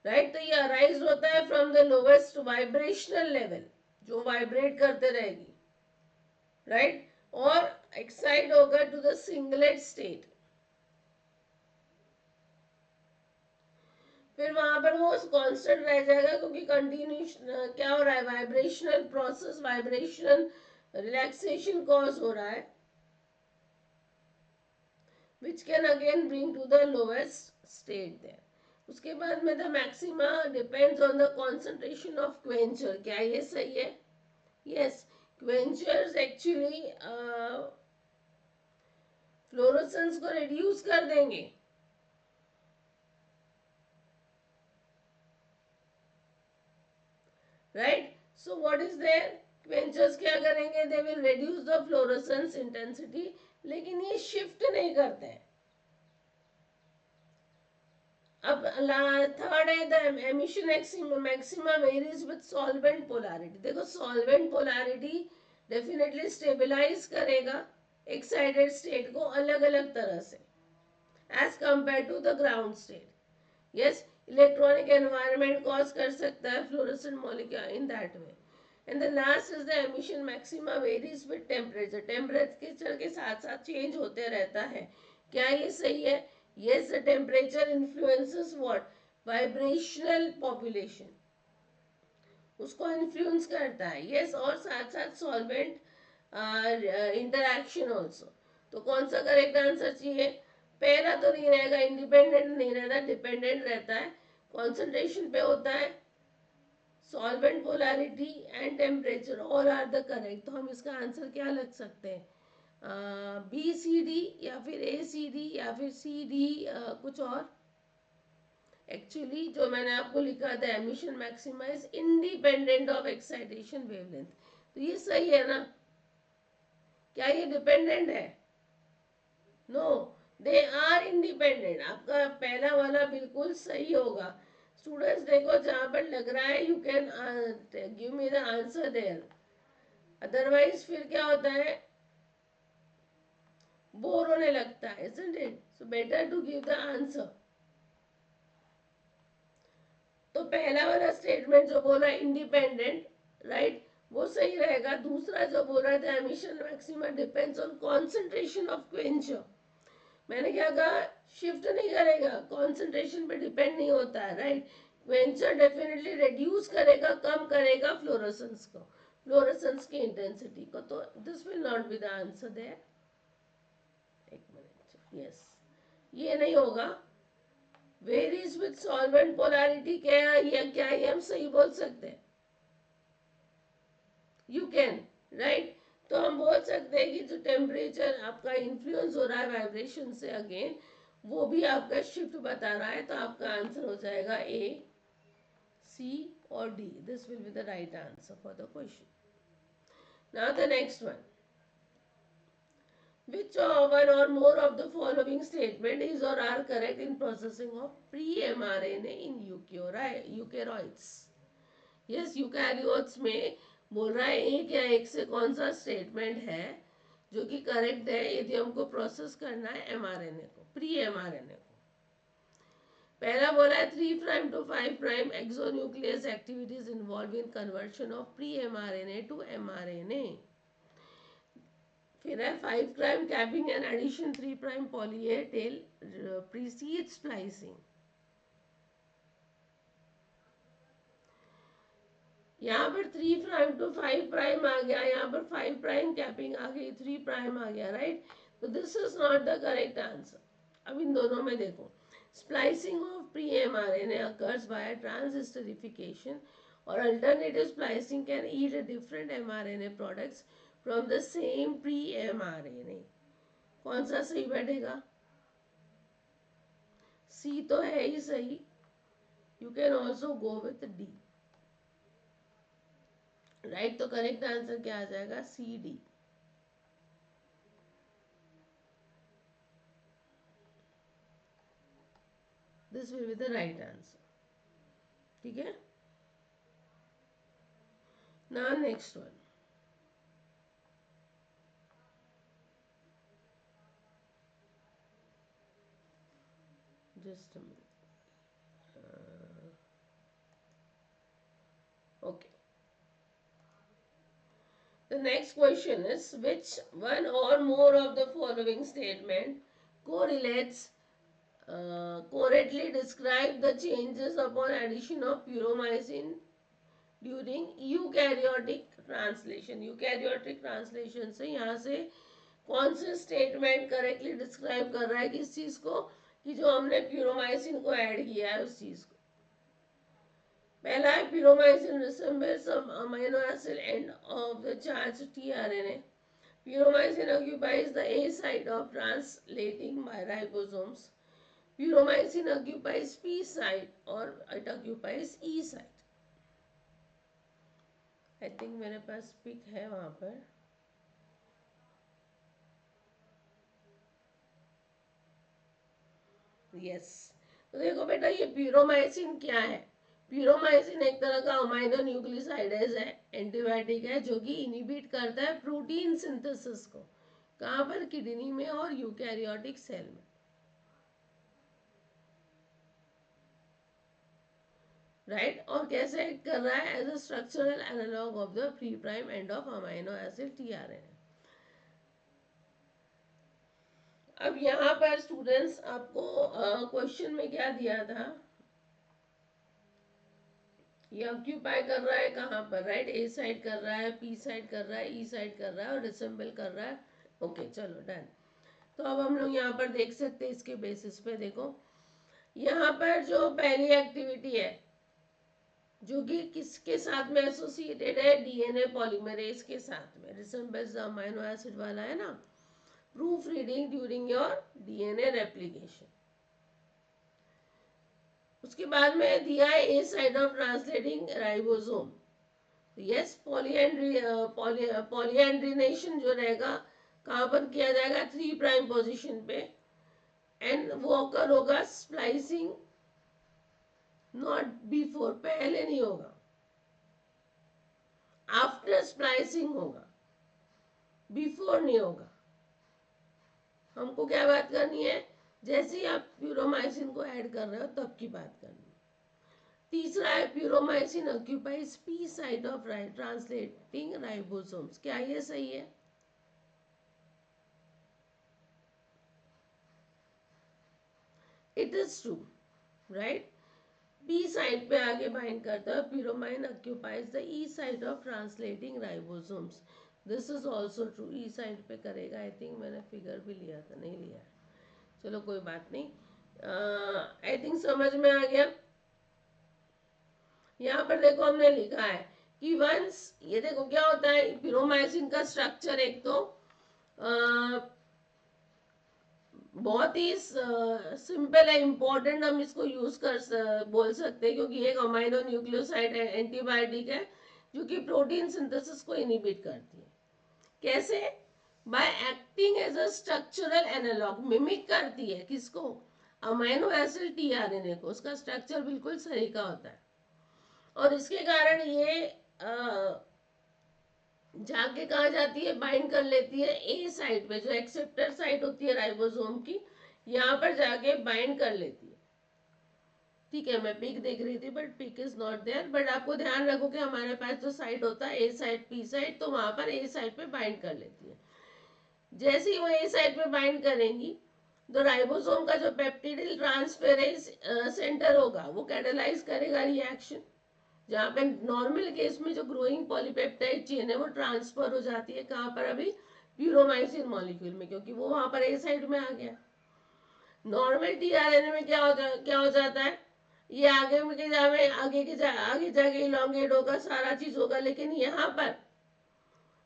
राइट। तो ये अराइज होता है from the lowest vibrational level, जो वाइब्रेट करते रहेगी, राइट, और एक्साइट होगा टू द सिंगलेट स्टेट। फिर वहां पर वो कांस्टेंट रह जाएगा, क्योंकि कंटिन्यूस क्या हो रहा है, vibrational process, vibrational relaxation cause हो रहा है, which can again bring to the lowest state there. उसके बाद में the maxima depends on the concentration of quencher. क्या ये सही है? यस, क्वेंचर्स एक्चुअली फ्लोरोसेंस को रिड्यूस कर देंगे, right. So what is there, quenchers क्या करेंगे, they will reduce the fluorescence intensity, लेकिन ये शिफ्ट नहीं करते हैं। अब थर्ड है the emission maxima varies with solvent polarity. देखो सॉल्वेंट पोलैरिटी डेफिनेटली स्टेबलाइज करेगा एक्साइटेड स्टेट को अलग अलग तरह से as compare to the ground state. Yes, electronic environment cause कर सकता है fluorescent molecule in that way. And the last is the emission maxima varies with temperature. Temperature के साथ साथ चेंज होते रहता है। क्या ये सही है? Yes, the temperature influences what? Vibrational population. उसको इन्फ्लुएंस करता है। यस, और साथ साथ सॉल्वेंट इंटरैक्शन ऑल्सो। तो कौन सा करेक्ट आंसर चाहिए? पहला तो नहीं रहेगा, इंडिपेंडेंट नहीं रहता, डिपेंडेंट रहता है। कॉन्सेंट्रेशन पे होता है, solvent polarity and temperature, all are the correct. तो हम इसका आंसर क्या लग सकते हैं? बी सी डी, या फिर ए सी डी, या फिर सी डी कुछ और। एक्चुअली जो मैंने आपको लिखा था, emission maxima is independent of excitation wavelength, तो ये सही है ना? क्या ये डिपेंडेंट है? No, they are independent. आपका पहला वाला बिल्कुल सही होगा। स्टूडेंट्स देखो, जहां पर लग रहा है you can give me the answer there, otherwise फिर क्या होता है, बोर होने लगता है, isn't it? So better to give the answer. तो पहला वाला स्टेटमेंट जो बोला इंडिपेंडेंट, राइट, वो सही रहेगा। दूसरा जो बोला था emission maxima depends on concentration of Quencher, मैंने क्या कहा, शिफ्ट नहीं करेगा, कॉन्सेंट्रेशन पे डिपेंड नहीं होता है, राइट। क्वेंचर डेफिनेटली रिड्यूस करेगा, कम करेगा फ्लोरोसेंस को, फ्लोरोसेंस की इंटेंसिटी को। तो this will not be the answer there. एक मिनट, यस, ये नहीं होगा। वेरीज विद सॉल्वेंट पोलैरिटी, क्या या क्या ये हम सही बोल सकते हैं? You can, right. तो हम बोल सकते हैं कि जो टेम्परेचर आपका इन्फ्लुएंस हो रहा है वाइब्रेशन से, अगेन वो भी आपका शिफ्ट बता रहा है। तो आपका आंसर हो जाएगा ए, सी और D. This will be the right answer for the question. Now the next one, which one or more of the following statement is or are correct in processing of pre-mRNA in eukaryotes? Yes, eukaryotes में बोल रहा है एक या एक से कौन सा स्टेटमेंट है जो कि करेक्ट है यदि हमको प्रोसेस करना है एमआरएनए को, प्री एमआरएनए को। पहला बोला है 3 prime to 5 prime exonuclease activities involve in conversion of pre mRNA to mRNA. फिर है 5 prime capping and addition 3 prime poly A tail precede splicing. यहाँ पर 3 प्राइम टू 5 प्राइम आ गया, यहाँ पर 5 प्राइम कैपिंग आ गई, 3 प्राइम आ गया, राइट। तो this is not the correct answer. अब इन दोनों में देखो, splicing of pre mRNA occurs by transesterification और alternative splicing can eat different mRNA products from the same pre mRNA. कौन सा सही बैठेगा? सी तो है ही सही, you can also go with D, right. तो करेक्ट आंसर क्या आ जाएगा? C D. This will be the right answer, ठीक है। Now next one, just a minute. Okay. The next question is, which one or more of the following statement correlates correctly describe the changes upon addition of puromycin during eukaryotic translation. Eukaryotic translation से यहाँ से कौन से statement correctly describe कर रहा है किस चीज को, कि जो हमने प्यूरोमाइसिन को ऐड किया है उस चीज को. पहला है puromycin resembles amino acid end of the charge tRNA. Puromycin occupies the A site of translating by ribosomes. Puromycin occupies P site or it occupies E site. I think मेरे पास pick है वहाँ पर. Yes. तो देखो बेटा ये puromycin क्या है. प्यूरोमाइसिन एक तरह का अमाइनो न्यूक्लियोसाइडेज है, एंटीबायोटिक है, जो कि इनिबिट करता है प्रोटीन सिंथेसिस को. कहाँ पर? किडनी में और यूकैरियोटिक सेल में. राइट. और कैसे एक्ट कर रहा है? As a structural analog of the pre prime end of amino acid tRNA. अब यहाँ पर स्टूडेंट्स आपको क्वेश्चन में क्या दिया था, ये ऑक्यूपाई कर रहा है कहाँ पर? राइट. ए साइड कर रहा है, पी साइड कर रहा है, ई साइड कर रहा है और रिसेंबल कर रहा है. ओके चलो डन. तो अब हम लोग यहाँ पर देख सकते हैं इसके बेसिस पे. देखो यहाँ पर जो पहली एक्टिविटी है जो कि किसके साथ में एसोसिएटेड है? डीएनए पॉलीमरेज के साथ में. रिसेंबल्स अमीनो एसिड वाला है ना. Proof reading during your DNA replication. उसके बाद में दिया है A site of translating ribosome. Yes. Polyadenylation जो रहेगा कहाँ पर किया जाएगा? 3 प्राइम पोजीशन पे. एंड वो अकर होगा स्प्लाइसिंग, नॉट बिफोर. पहले नहीं होगा, आफ्टर स्प्लाइसिंग होगा, बिफोर नहीं होगा. हमको क्या बात करनी है? जैसे ही आप प्यूरोमाइसिन को ऐड कर रहे हो तब की बात करनी है. तीसरा है puromycin occupies P site of translating ribosomes. क्या ये सही है? It is true. Right. P site पे आगे बाइंड करता है. Puromycin occupies the E site of translating ribosomes. This is also true. E site पे करेगा. आई थिंक मैंने फिगर भी लिया था, नहीं लिया. चलो कोई बात नहीं. आई थिंक समझ में आ गया. यहाँ पर देखो हमने लिखा है कि वंस, ये देखो क्या होता है प्यूरोमाइसिन का स्ट्रक्चर. एक तो बहुत ही सिंपल है, इम्पोर्टेंट हम इसको यूज कर बोल सकते हैं क्योंकि एक अमाइनो न्यूक्लियोसाइड है, एंटीबायोटिक है, जो कि प्रोटीन सिंथेसिस को इनिबिट करती है. कैसे? By acting as a structural analog. Mimic करती है किसको? अमाइनो एसिड टीआरएनए को. उसका स्ट्रक्चर बिल्कुल सही का होता है और इसके कारण ये जाके कहा जाती है? बाइंड कर लेती है ए साइड पे, जो एक्सेप्टर साइट होती है राइबोसोम की. यहाँ पर जाके बाइंड कर लेती है. ठीक है. मैं पिक देख रही थी but peak is not there. But आपको ध्यान रखो कि हमारे पास जो साइट होता है ए साइड पी साइड, तो वहां पर ए साइड पे बाइंड कर लेती है. जैसे ही वो ए साइड पे बाइंड करेंगी तो राइबोसोम का जो पेप्टिडिल ट्रांसफेरेज सेंटर होगा वो कैटालाइज करेगा रिएक्शन. जहाँ पे नॉर्मल केस में जो ग्रोइंग पॉलीपेप्टाइड चेन है वो ट्रांसफर हो जाती है. कहाँ पर? अभी प्यूरोमाइसिन मॉलिक्यूल में, क्योंकि वो वहां पर ए साइड में आ गया. नॉर्मल टीआरएनए में क्या हो जाता है? ये आगे जाके इलोंगेट होगा, सारा चीज होगा. लेकिन यहाँ पर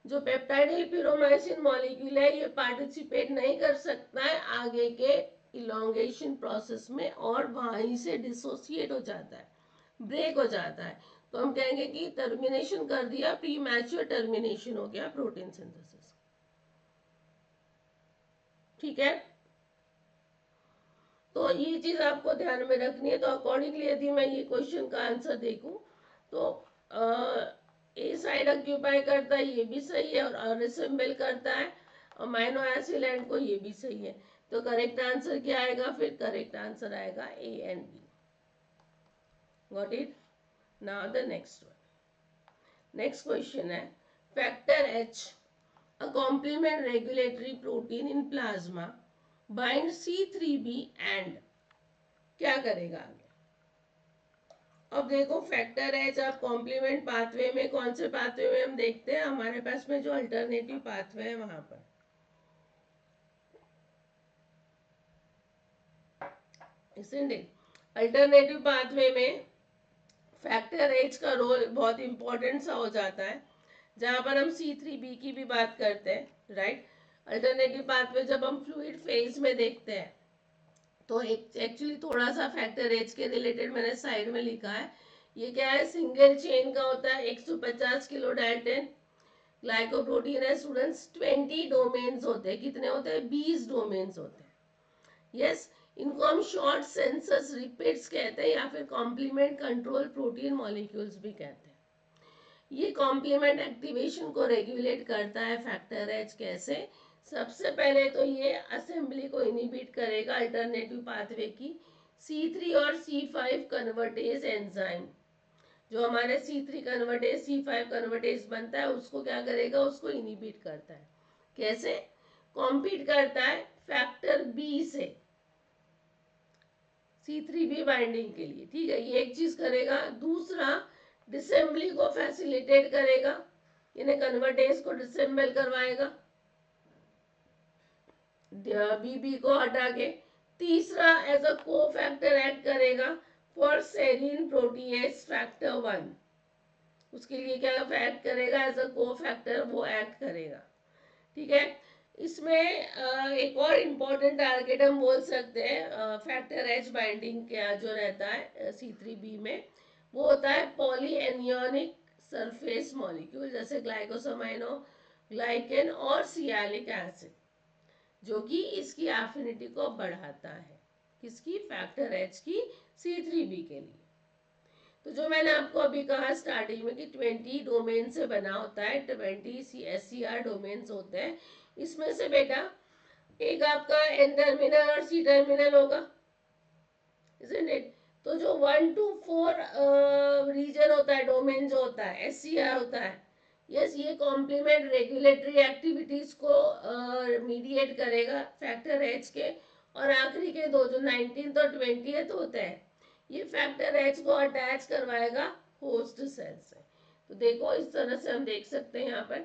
जो पेप्टाइडिल प्यूरोमाइसिन मॉलिक्यूल है ये पार्टिसिपेट नहीं कर सकता है आगे के इलोंगेशन प्रोसेस में और वहीं से डिसोसिएट हो जाता है, ब्रेक हो जाता है. तो हम कहेंगे कि टर्मिनेशन कर दिया, प्री मैच्योर टर्मिनेशन हो गया प्रोटीन सिंथेसिस. ठीक है. तो ये चीज आपको ध्यान में रखनी है. तो अकॉर्डिंगली यदि मैं ये क्वेश्चन का आंसर देखूं तो ए साइड ऑक्यूपाई करता है, ये भी सही है. और रिसेंबल करता है अमाइनो एसिड एंड को, ये भी सही है. तो करेक्ट आंसर क्या आएगा फिर? करेक्ट आंसर आएगा A and B. Got it? Now the next one. Next question है factor H, a complement regulatory protein in plasma bind C3b and क्या करेगा आगे? अब देखो फैक्टर एच अब कॉम्प्लीमेंट पाथवे में, कौन से पाथवे में हम देखते हैं, हमारे पास में जो अल्टरनेटिव पाथवे है वहां पर, अल्टरनेटिव पाथवे में फैक्टर एच का रोल बहुत इंपॉर्टेंट सा हो जाता है, जहां पर हम C3b की भी बात करते हैं, राइट। अल्टरनेटिव पाथवे जब हम फ्लूइड फेज में देखते हैं तो एक्चुअली थोड़ा सा फैक्टर एच के रिलेटेड मैंने साइड में लिखा है। ये क्या है? सिंगल चेन का होता है, 150 किलो डाल्टन ग्लाइकोप्रोटीन है स्टूडेंट्स। 20 डोमेन्स होते हैं। कितने होते हैं? 20 डोमेन्स होते हैं। यस, इनको हम शॉर्ट सेंसस रिपीट्स कहते हैं या फिर कॉम्प्लीमेंट कंट्रोल प्रोटीन मॉलिक्यूल्स भी कहते हैं। ये कॉम्प्लीमेंट एक्टिवेशन को रेगुलेट करता है फैक्टर एच। कैसे? सबसे पहले तो ये असेंबली को इनिबिट करेगा अल्टरनेटिव पाथवे की C3 और C5 कन्वर्टेज एंजाइम। जो हमारे C3 कन्वर्टेज C5 कन्वर्टेज बनता है उसको क्या करेगा? उसको इनिबिट करता है। कैसे? कॉम्पीट करता है फैक्टर बी से C3b बाइंडिंग के लिए। ठीक है, ये एक चीज करेगा। दूसरा, डिसेंबली को फैसिलिटेट करेगा, इन्हें कन्वर्टेज को डिसेंबल करवाएगा बीबी को हटा के। तीसरा, एज अ को फैक्टर एक्ट करेगा फॉर सेरीन प्रोटीएज फैक्टर 1। उसके लिए क्या एक्ट करेगा? एज अ को फैक्टर वो एक्ट करेगा। ठीक है, इसमें एक और इम्पोर्टेंट टारगेट हम बोल सकते हैं फैक्टर एच बाइंडिंग का जो रहता है C3b में, वो होता है पॉली एनियोनिक सरफेस मॉलिक्यूल, जैसे ग्लाइकोसामाइनो ग्लाइकेन और सियालिक एसिड, जो कि इसकी एफिनिटी को बढ़ाता है। किसकी? फैक्टर एच की C3b के लिए। तो जो मैंने आपको अभी कहा स्टार्टिंग में कि 20 डोमेन से बना होता है, 20 SCR डोमेन्स होते हैं। इसमें से बेटा एक आपका एन टर्मिनल और सी टर्मिनल होगा, isn't it? तो जो 1 to 4 रीजन होता है, डोमेन जो होता है, SCR होता है, यस, ये कॉम्प्लीमेंट रेगुलेटरी एक्टिविटीज को मीडिएट करेगा फैक्टर एच के। और आखिरी के दो जो 19th और 20th होते हैं, ये फैक्टर एच को अटैच करवाएगा होस्ट सेल से। तो देखो इस तरह से हम देख सकते हैं यहाँ पर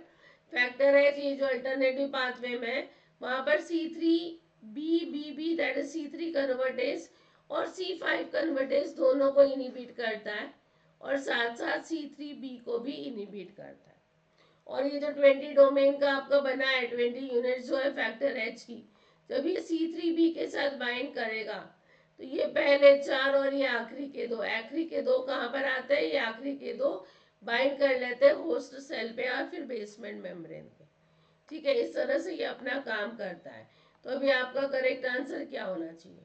फैक्टर एच, ये जो अल्टरनेटिव पाथवे में है वहां पर C3b that is C3 convertase और C5 कन्वर्टेज दोनों को इनिबिट करता है और साथ साथ C3b को भी इनिबिट करता है। और ये जो 20 डोमेन का आपका बना है, 20 यूनिट जो है फैक्टर एच की, जब ये C3b के साथ बाइंड करेगा तो ये पहले 4 और ये आखिरी के दो कहाँ पर आते हैं? ये आखिरी के दो बाइंड कर लेते हैं होस्ट सेल पे या फिर बेसमेंट मेम्ब्रेन पे। ठीक है, इस तरह से ये अपना काम करता है। तो अभी आपका करेक्ट आंसर क्या होना चाहिए?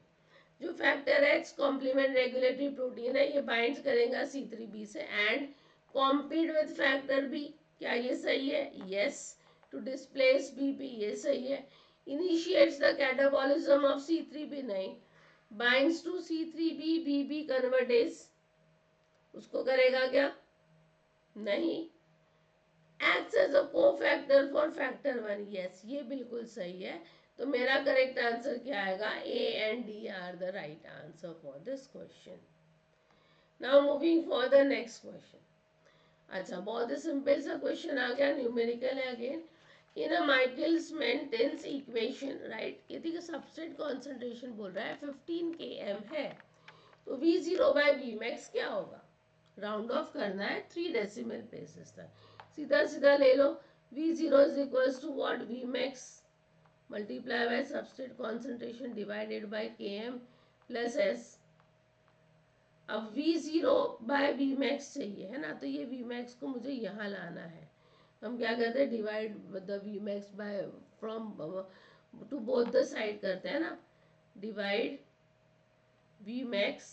जो factor H complement regulatory protein है, ये बाइंड करेगा C3b से and compete with factor B. क्या ये सही है? यस। टू डिस्प्लेस बीपी, ये सही है। Initiates the catabolism of C3b, नहीं। Binds to C3b Bibi convertase, उसको करेगा क्या? नहीं। Acts as a cofactor for factor 1, yes, ये बिल्कुल सही है। तो मेरा करेक्ट आंसर क्या आएगा? A and D R the right answer for this question. Now moving for the next question. अच्छा, बहुत ही सिंपल सा क्वेश्चन आ गया, न्यूमेरिकल है अगेन। इन अ माइकल्स मेंटेन्स इक्वेशन, राइट, यदि सबस्ट्रेट कॉन्सेंट्रेशन बोल रहा है 15 km है, तो V0 बाय Vmax क्या होगा? राउंड ऑफ करना है 3 डेसिमल प्लेसेस तक। सीधा सीधा ले लो, V0 is equals to what? Vmax multiply by substrate concentration divided by Km plus S। अब V0 बाय Vmax चाहिए, है ना, तो ये Vmax को मुझे यहाँ लाना है। हम क्या करते हैं? Divide the Vmax by from to both the side करते हैं ना, डिवाइड Vmax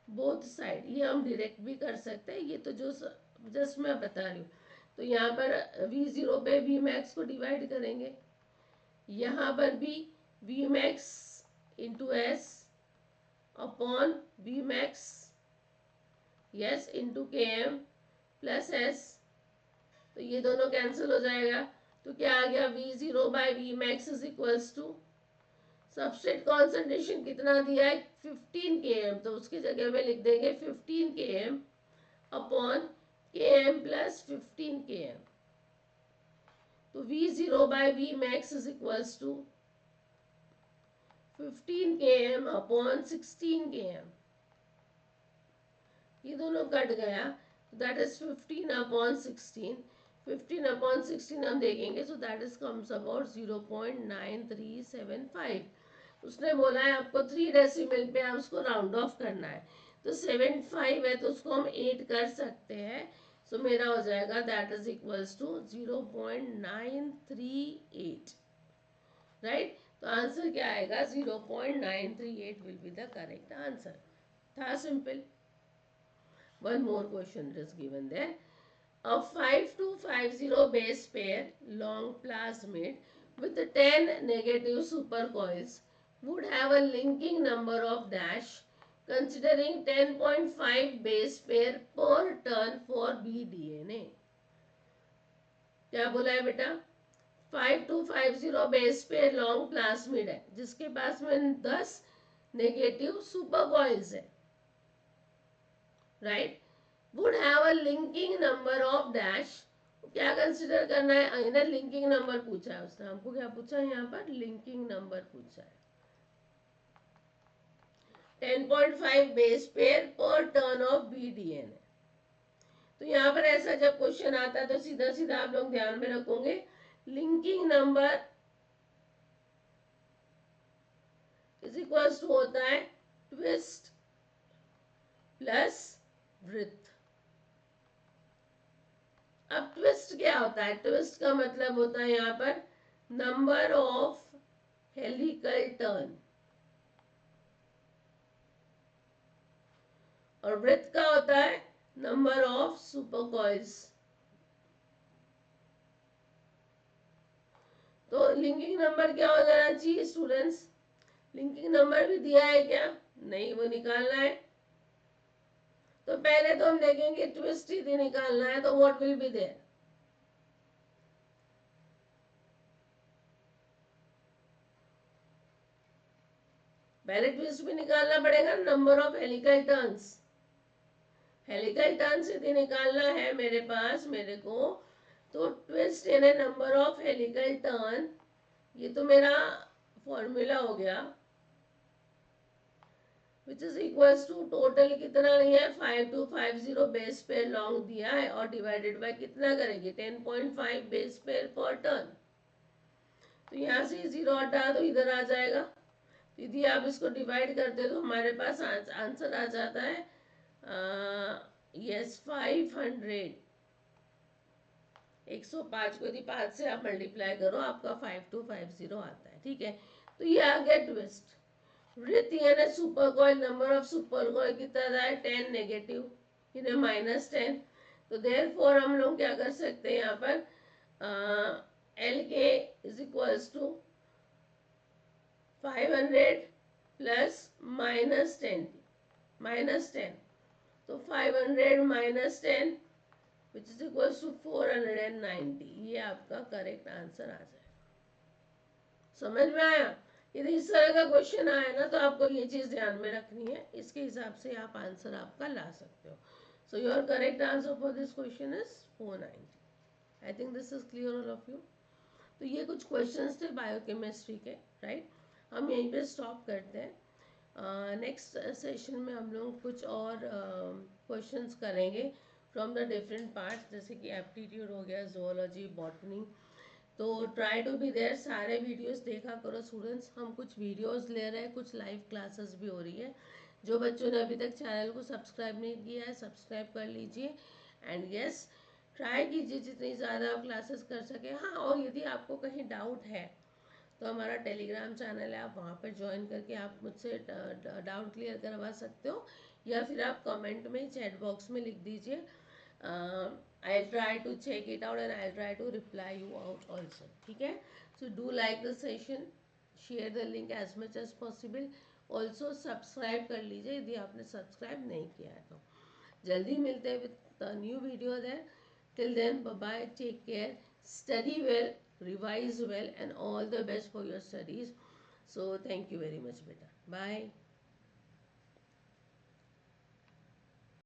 बोथ साइड। ये हम डायरेक्ट भी कर सकते हैं, ये तो जो जस्ट मैं बता रही हूँ। तो यहाँ पर V0 पे Vmax को डिवाइड करेंगे, यहाँ पर भी V max into S upon V max yes into K M plus S. तो ये दोनों कैंसिल हो जाएगा, तो क्या आ गया, V zero by V max is equals to substrate concentration कितना दिया है 15 के एम, तो उसकी जगह में लिख देंगे 15 K M upon K M plus 15 K M. तो V zero by V max is equals to 15 K M upon 16 के एम। ये दोनों कट गया, दैट इज 15 अपॉन 16। 15 अपॉन 16 हम देखेंगे, so that is comes about 0.9375। उसने बोला है आपको 3 डेसिमल पे आप उसको राउंड ऑफ करना है, तो 75 है तो उसको हम 8 कर सकते हैं। सो मेरा हो जाएगा that is equals to 0.938, right. तो आंसर क्या आएगा, 0.938 will be the correct answer. था simple. One more question is given there. A 5250 base pair long plasmid with 10 negative supercoils would have a linking number of dash considering 10.5 base pair per turn for bDNA. क्या बोला है बेटा, 5250 base pair long plasmid है जिसके पास में 10 negative सुपरकॉइल्स है, right. Would have a linking number of dash, क्या consider करना है, इन्हें लिंकिंग नंबर पूछा है उसने हमको, क्या पूछा है यहाँ पर, लिंकिंग नंबर पूछा है। 10.5 बेस पेयर पर टर्न ऑफ BDNA। तो यहाँ पर ऐसा जब क्वेश्चन आता है तो सीधा सीधा आप लोग ध्यान में रखोगे, linking number is equals to होता है ट्विस्ट प्लस वृत्त। अब ट्विस्ट क्या होता है, ट्विस्ट का मतलब होता है यहाँ पर नंबर ऑफ हेलिकल टर्न, और वृत्त का होता है नंबर ऑफ सुपरकॉइल्स। तो लिंकिंग नंबर क्या हो जाना चाहिए स्टूडेंट्स, लिंकिंग नंबर भी दिया है क्या, नहीं, वो निकालना है। तो पहले तो हम देखेंगे ट्विस्ट ही निकालना है, तो व्हाट विल बी देयर, पहले ट्विस्ट भी निकालना पड़ेगा, number of helical turns. Helical turns यदि निकालना है मेरे पास मेरे को, तो ट्विस्ट यानी नंबर ऑफ हेलिकल टर्न, ये तो मेरा फॉर्मूला हो गया, which is equals to total कितना नहीं है 5250 बेस पेयर लॉन्ग दिया है और डिवाइडेड बाय कितना करेंगे 10.5 बेस पेयर पर टर्न। तो यहाँ से 0 हटा दो, इधर आ जाएगा। यदि आप इसको डिवाइड करते तो हमारे पास आंसर आ जाता है यस 500। 105 को यदि 5 से आप मल्टीप्लाई करो आपका 5250 आता है, ठीक है। तो ये आ गया ट्विस्ट। वृत्त यानी सुपरकॉइल, नंबर ऑफ सुपरकॉइल कितना है 10 नेगेटिव, इन्हें -10। तो देयरफॉर हम लोग क्या कर सकते हैं यहाँ पर, एल के इज इक्वल्स टू 500 प्लस -10, तो 500 -10 विच इज इक्वल्स टू 490। ये आपका करेक्ट आंसर आ जाए। समझ में आया, यदि इस तरह का क्वेश्चन आया ना तो आपको ये चीज ध्यान में रखनी है, इसके हिसाब से आप आंसर आपका ला सकते हो। सो your correct answer for this question is 490। I think this is clear all of you. तो ये कुछ क्वेश्चंस थे बायोकेमिस्ट्री के, राइट। हम यहीं पे स्टॉप करते हैं। नेक्स्ट सेशन में हम लोग कुछ और क्वेश्चंस करेंगे फ्रॉम द डिफरेंट पार्ट्स, जैसे कि एप्टीट्यूड हो गया, जोलॉजी, बॉटनी। तो ट्राई टू बी देयर, सारे वीडियोस देखा करो स्टूडेंट्स। हम कुछ वीडियोस ले रहे हैं, कुछ लाइव क्लासेस भी हो रही है। जो बच्चों ने अभी तक चैनल को सब्सक्राइब नहीं किया है, सब्सक्राइब कर लीजिए। एंड यस, ट्राई कीजिए जितनी ज़्यादा आप क्लासेस कर सके। हाँ, और यदि आपको कहीं डाउट है तो हमारा टेलीग्राम चैनल है, आप वहाँ पर ज्वाइन करके आप मुझसे डाउट क्लियर करवा सकते हो, या फिर आप कमेंट में चैट बॉक्स में लिख दीजिए। I'll try to check it out and I'll try to reply you out also. ठीक है, so do like the session, share the link as much as possible. Also subscribe कर लीजिए यदि आपने सब्सक्राइब नहीं किया है तो। जल्दी मिलते हैं with new video then. Till then bye, take care, study well, revise well, and all the best for your studies. So thank you very much beta, bye.